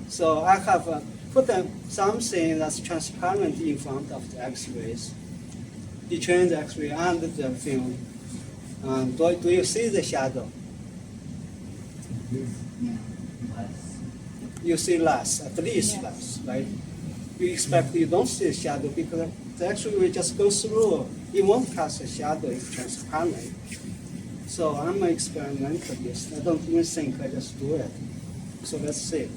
So I have put something that's transparent in front of the X-rays, between the X-ray and the film. Do you see the shadow? You see less, at least less, right? We expect you don't see a shadow because the X-ray will just go through. It won't cast a shadow, it's transparent. So I'm an experimentalist. I don't even think, I just do it. So let's see.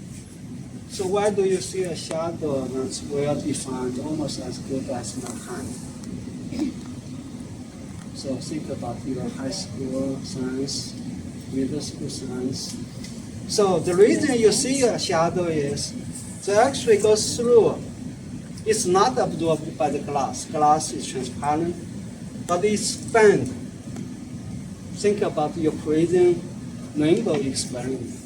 So why do you see a shadow that's well defined, almost as good as my hand? So think about your high school science, middle school science. So the reason you see a shadow is the X-ray goes through. It's not absorbed by the glass. Glass is transparent, but it's bent. Think about your prison rainbow experiment.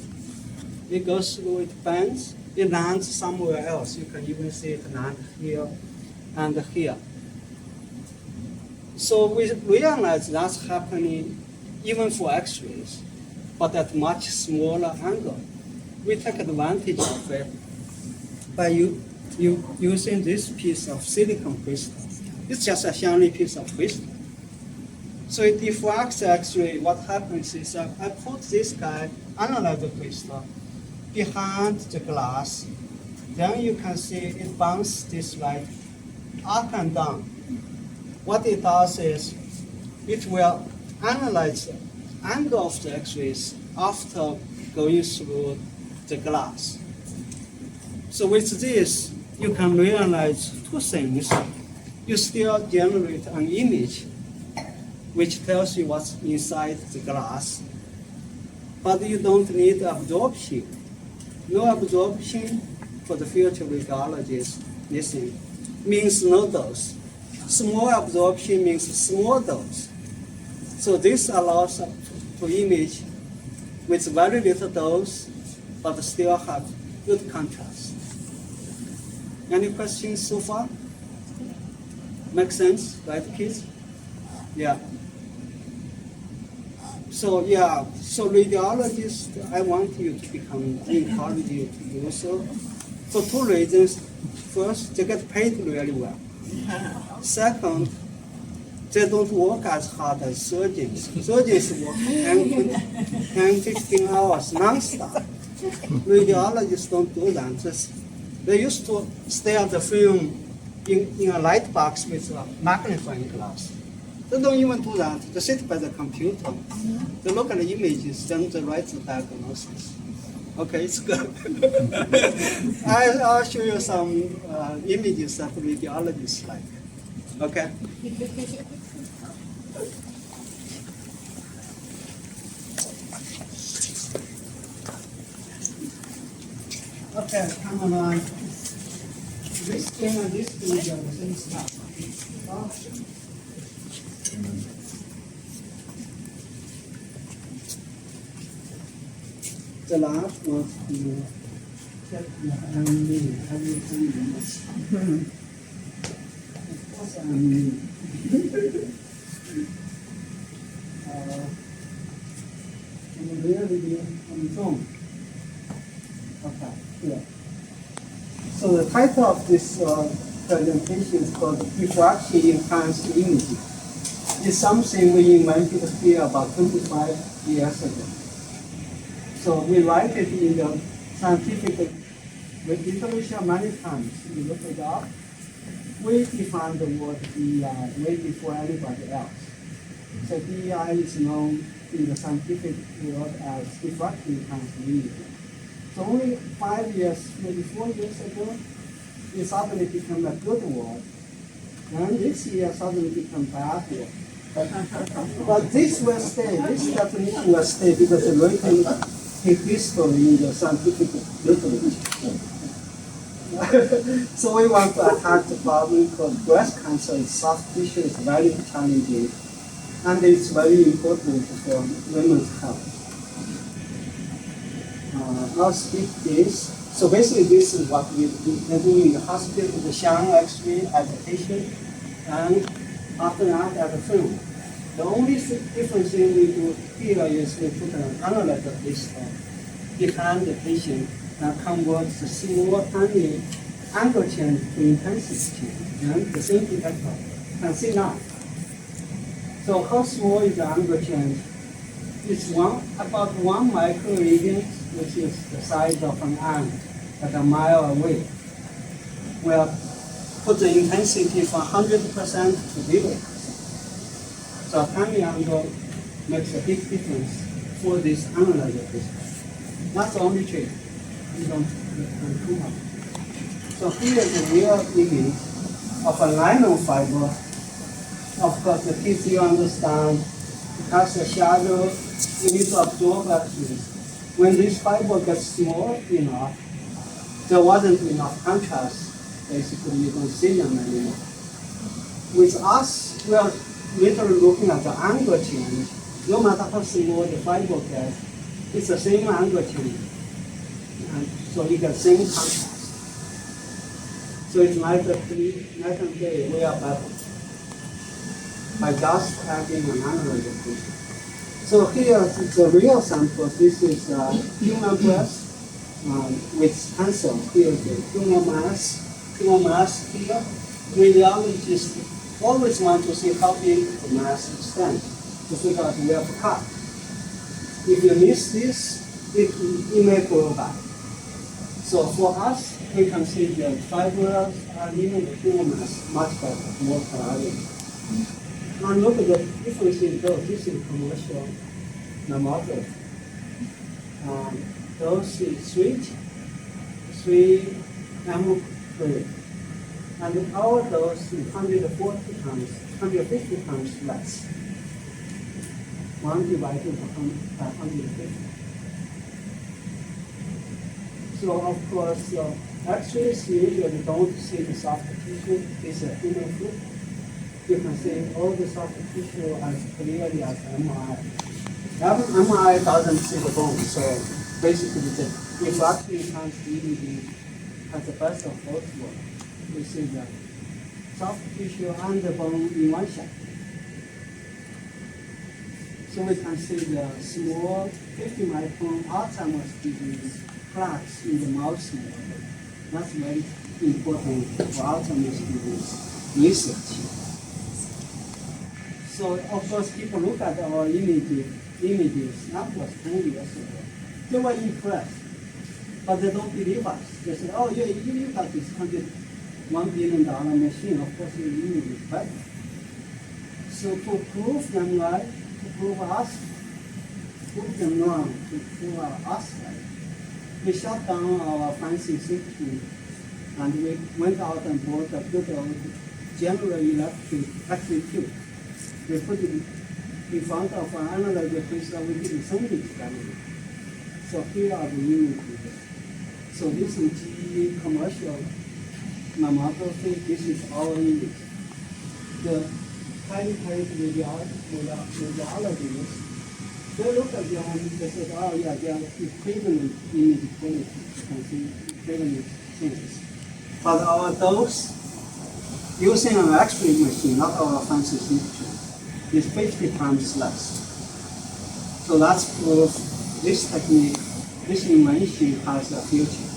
It goes through, it bends, it lands somewhere else. You can even see it land here and here. So we realize that's happening even for X-rays, but at much smaller angle. We take advantage of it by using this piece of silicon crystal. It's just a shiny piece of crystal. So it diffracts X-ray. What happens is I put this guy, analyze the crystal, behind the glass. Then you can see it bounces this light up and down. What it does is it will analyze the angle of the X-rays after going through the glass. So with this, you can realize two things. You still generate an image which tells you what's inside the glass, but you don't need absorption. No absorption for the future radiologist, listen, means no dose. Small absorption means small dose. So this allows to image with very little dose, but still have good contrast. Any questions so far? Make sense, right, kids? Yeah. So radiologists, I want you to encourage you to do so. For two reasons. First, they get paid really well. Second, they don't work as hard as surgeons. Surgeons work 10, 15 hours non-stop. Radiologists don't do that. They used to stare at the film in a light box with a magnifying glass. They don't even do that. They sit by the computer. They look at the images, then they write the diagnosis. Okay, it's good. I'll show you some images that radiologists like. Okay? Okay, come on. This thing and this thing are the same stuff. The last was to check the everything else. Of course, really be on Zoom. Okay, here. So the title of this presentation is called Diffraction Enhanced Imaging. It's something we invented here about 25 years ago. So we write it in the scientific literature many times. You look it up. We define the word DEI way before anybody else. So DEI is known in the scientific world as diffraction enhanced imaging. So only 5 years, maybe 4 years ago, it suddenly became a good word. And this year suddenly became bad word. But this will stay, this definition will stay because it's written in history in the scientific literature. So we want to attack the problem because breast cancer is soft tissue, it's very challenging, and it's very important for women's health. I'll skip this. So basically this is what we do in the hospital, the sham X-ray at the patient, and after that at the film. The only difference thing we do here is we put an analyzer crystal behind the patient and convert the small tiny angle change to intensity change. And the same detector can see now. So how small is the angle change? It's about 1 microradian, which is the size of an ant at a mile away. We'll put the intensity from 100% to 0%. So a tiny angle makes a big difference for this analyzer crystal. That's the only trick. You don't too much. So here is a real image of a nylon fiber. Of course, the kids you understand, it has a shadow, you need to absorb X-rays. When this fiber gets small enough, there wasn't enough contrast. Basically, you don't see them anymore. With us, we are literally looking at the angle change. No matter how small the fiber gets, It's the same angle change. And so you get same contrast. So it's night and day we are better by just having an angle resolution. So here is the real sample. This is human breast with cancer. Here is the tumor mass. Tumor mass here. Radiologists always want to see how big the mass extends to figure out where to cut. If you miss this, it may grow back. So for us, we can see the fibers and even the tumor mass much better, more clarity. And look at the difference in those. This is commercial mammography. Those is 3 mmHg. And our dose is 140 times, 150 times less. 1 divided by 150. So of course, X-rays usually don't see the soft tissue. It's a human foot. You can see all the soft tissue as clearly as MRI. MRI doesn't see the bone, so basically the refractive times DVD has the best of both worlds. You see the soft tissue and the bone in one shot. So we can see the small 50 micron Alzheimer's disease plaques in the mouse model. That's very important for Alzheimer's disease research. So of course people look at our images, that was 10 years ago. They were impressed, but they don't believe us. They say, oh yeah, you got this $1 billion machine, of course your image is better. So to prove them right, to prove them wrong, to prove us right, we shut down our fancy Synchrotron and we went out and bought a good old General Electric tube. We put it in front of an analyzer place that we didn't send it experiment. So here are the images. So this is GE commercial mammography. This is our image. The highly paid radiologists, they look at them and they say, oh yeah, they are equivalent image quality. You can see equivalent things. But our dose, using an X-ray machine, not our fancy Synchrotron, is 50 times less. So that's proof this technique, this invention has a future.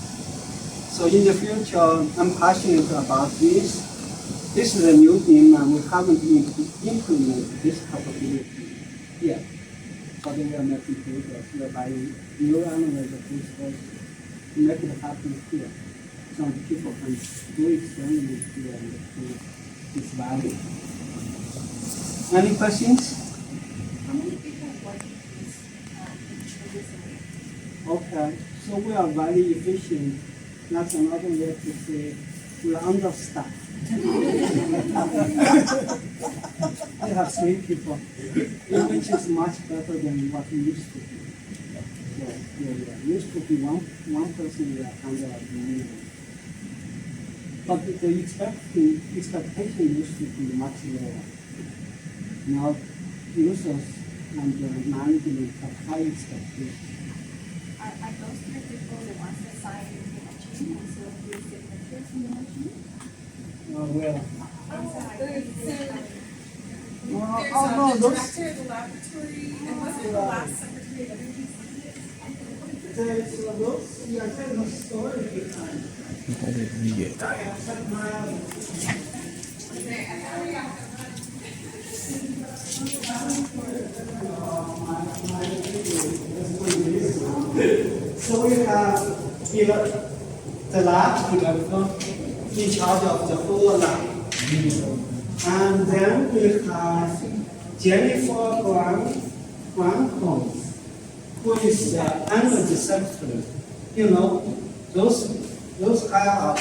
So in the future, I'm passionate about this. This is a new thing, and we haven't implemented this capability yet. But we are making progress. We are buying new analyzer tools to make it happen here. Some people can do experiments here and prove its value. Any questions? How many people work in this Okay, so we are very efficient. That's another way to say we are understaffed. We have 3 people, which is much better than what we used to be. So, yeah. Used to be one person we are under a minimum. But the expectation used to be much lower. Now, users and management have high expectations. Are those 3 people the ones that sign the machine and so do signatures in the machine? Well. There's the director of the laboratory, and wasn't the last secretary of energy? There's those, you are telling a story behind. So we have the lab director in charge of the whole lab. And then we have Jennifer Grant, who is the energy secretary. You know, those high up,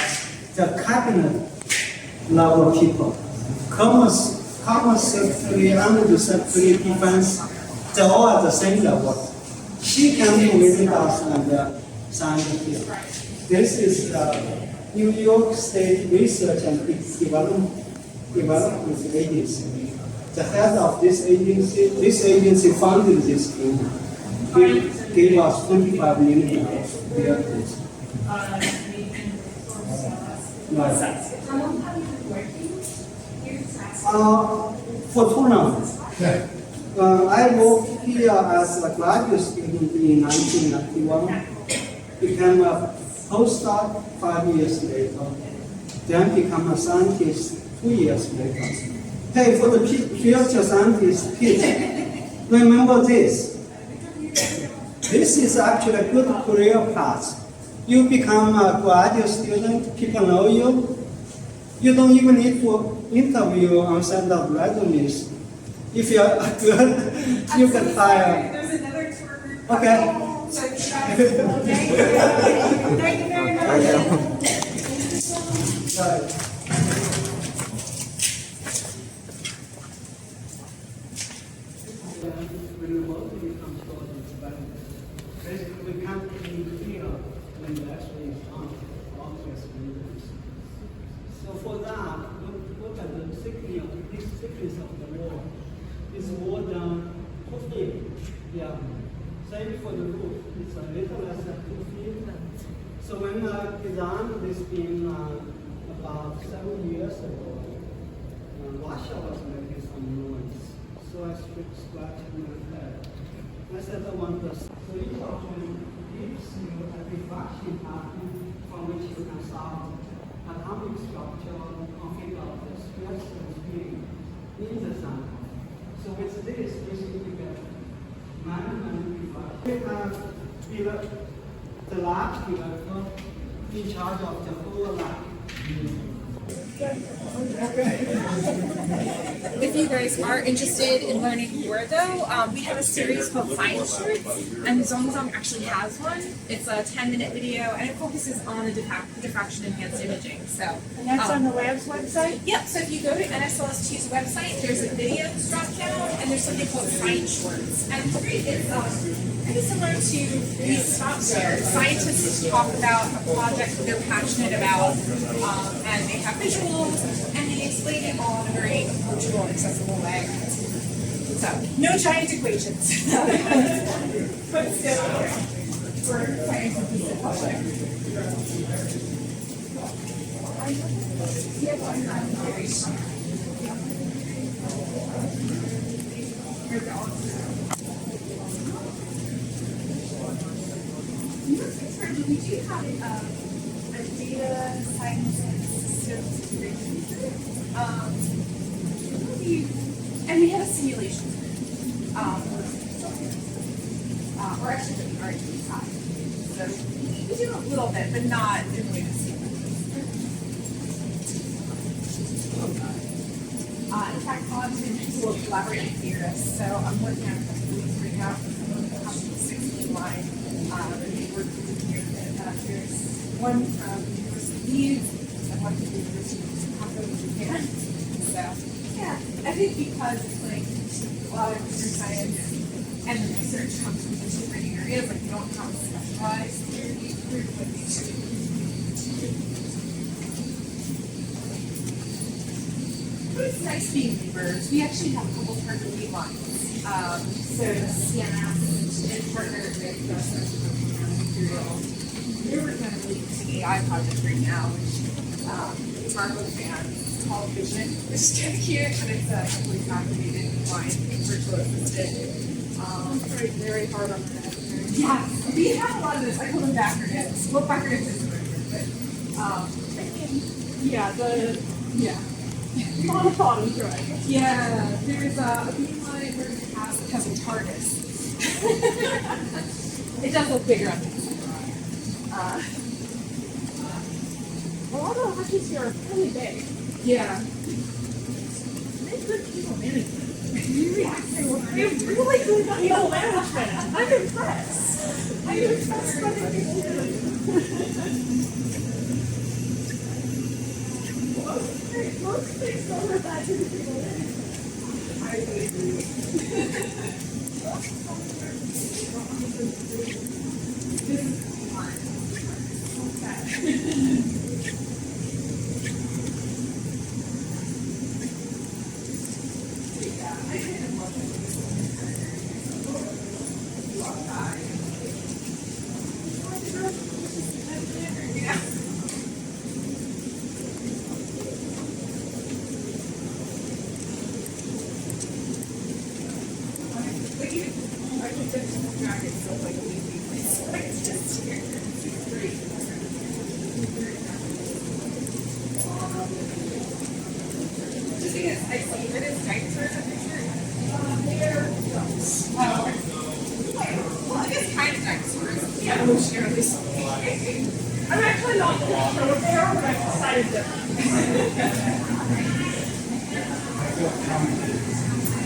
the cabinet level people, commerce secretary, energy secretary, defense, they're all at the same level. She can be with us and sign here. This is the New York State Research and Development Agency. The head of this agency funded this scheme. gave us 25 million reactors. Right. For tournament. I worked here as a graduate student in 1991. Became a postdoc 5 years later. Then become a scientist 2 years later. Hey, for the future scientist kids, remember this. This is actually a good career path. You become a graduate student, people know you. You don't even need to interview and send out resumes. If you're good, you can hire. There's another tour. Okay. Thank you very much. Right. Basically, we can't even feel when you actually count objects. So for that, look at the thickness of the wall. It's more than 2 feet. Yeah. Same for the roof. It's a little less than 2 feet. So when I designed this beam about 7 years ago, Russia was making some noise. So I scratched my head. I said I want to. So it actually gives you a diffraction pattern from which you can solve atomic structure and figure out the stress and spin in the sample. So with this, basically you get many diffraction. We have the lab developer in charge of the whole lab. If you guys are interested in learning more though, we have a series called Science Shorts, and Zongzong actually has one. It's a 10-minute video, and it focuses on the diffraction enhanced imaging. So And that's on the lab's website? Yep, so if you go to NSLS-II's website, there's a videos drop down, and there's something called Science Shorts. And it's great. It's kind of similar to these stops here. Scientists talk about a project that they're passionate about, and they have visuals, and they explain it all in a very approachable and accessible way. So, no giant equations. But still, for scientists in public. We do have a data science and systems integration. And we have a simulation. Or actually the R&D side. So we do a little bit, but not in the way to see. In fact, I'm a collaborating theorist, so I'm working on a couple of weeks right now for 16 line. They work with here. There's one from the University of Leeds and one from the University of Chicago in Japan. So, yeah, I think because it's like a lot of different science and the research comes from different areas, like you don't have a specialized group with these. But it's nice being neighbors. We actually have a couple target lead lines. So CMS is partnered with material. We're working on a really interesting AI project right now, which Marco fans call Vision, which is kind of cute, but it's a completely activated line virtual assistant. Very hard on that. Yeah, we have a lot of this. I call them backronyms. Well, backronyms is but yeah. Monotonic, right? Yeah, there's a beamline where it has a TARDIS. It does look bigger on this. A lot of the hutches here are really big. Yeah. They good people management. They have really good people management. I'm impressed. I'm impressed by the people do. Most things don't have that many people in it. I agree. This is fun. Yeah, I didn't love it. attracted so quickly. It's just here. Just because I see that it's dinosaurs in the picture. Well, I guess kind of dinosaurs. Yeah, evolutionarily speaking. I'm actually not sure what they are, but I've decided to.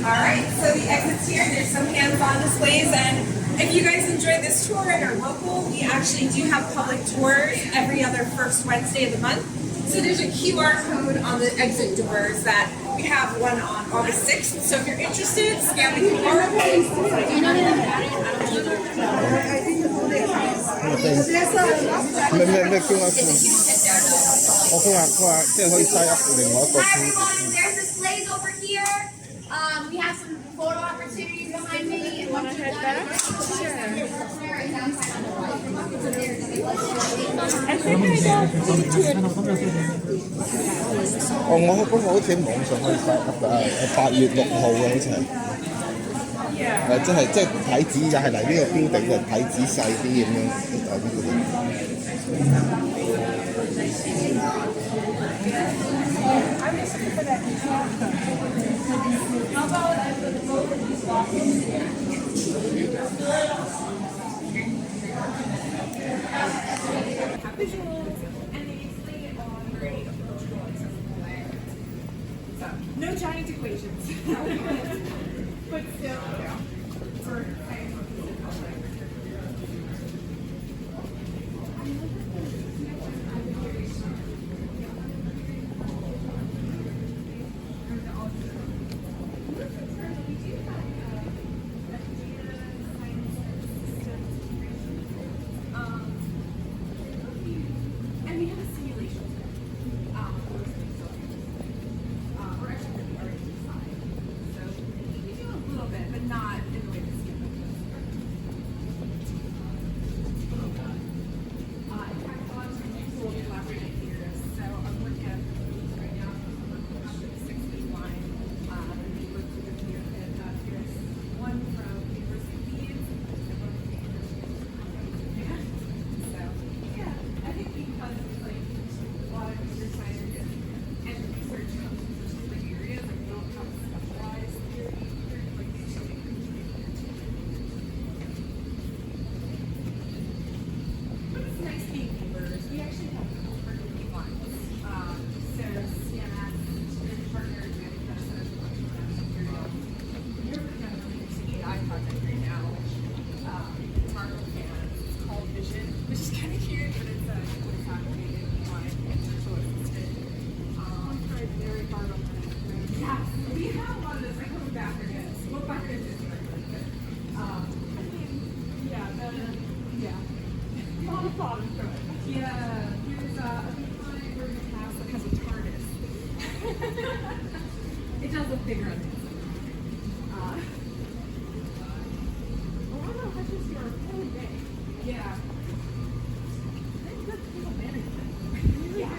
Alright, so the exits here, there's some hands-on displays, and if you guys enjoy this tour and are local, we actually do have public tours every other first Wednesday of the month. So there's a QR code on the exit doors that we have one on August 6th. So if you're interested, scan the QR code. Hi everyone, there's displays over here. We have some photo opportunities behind me. And want to head back?我嗰個好似喺網上可以 set up 㗎，8月6號嘅好似係。即係睇紙就係嚟呢個標頂嘅睇紙細啲咁樣呢個。No giant equations. But still, yeah. And we have a simulation. We're actually really already inside. So we do a little bit, but not in the way that Skip does. In fact, a lot of times we'll be elaborating here. So I'm looking at these right now. I'm on the 6-feet line. And we look through the here. And here's one from the University of Leeds and one from the University of Japan. So yeah, I think because it's like a lot of computer science and research comes from specific areas, like we don't have specialized theory, like they should be But it's nice being neighbors. We actually have partnership lines. So CMS is partnered with the Center for Electronic Material. We're working on a really AI project right now, which Marco fans. It's called Vision, which is kind of cute, but it's a voice activated line virtual assistant. I'm trying very hard on that. Yeah, we have a lot of this. I go back again. Go back again. I mean, yeah. A lot of thought into it. Yeah, here's a beeline we're going to pass that has a TARDIS. It does look bigger on the inside. Oh, I don't know, that's just your whole day. Yeah. That's good people management. Yeah.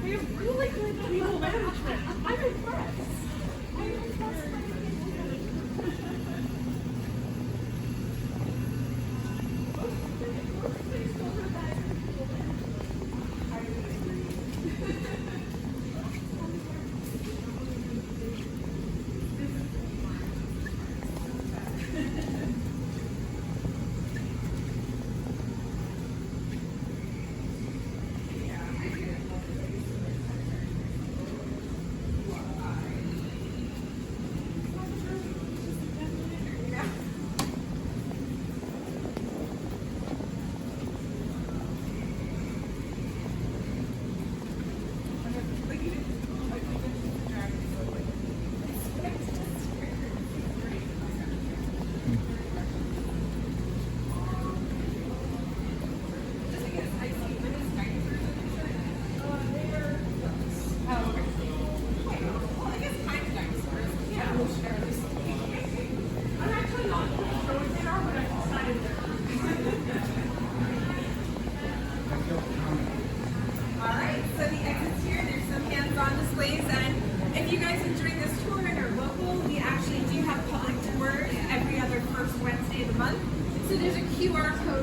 We have really good people management. I'm impressed. I'm impressed by the people management. This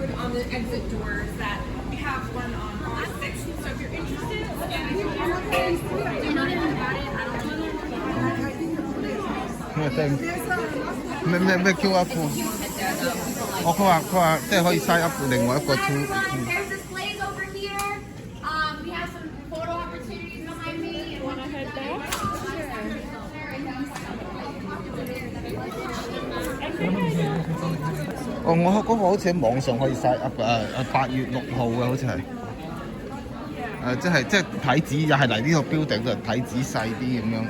code on the exit doors that we have one on floor 6. So if you're interested, scan it. Do you know anything about it? I don't know. 咩 QR code？ 哦，佢話即係可以 sign up 另外一個 tool。 There's displays over here. We have some photo opportunities behind me. And wanna head there? 哦，我嗰個好似喺網上可以 sign up 8月6號嘅好似係。即係睇紙又係嚟呢個標頂度睇仔細啲咁樣。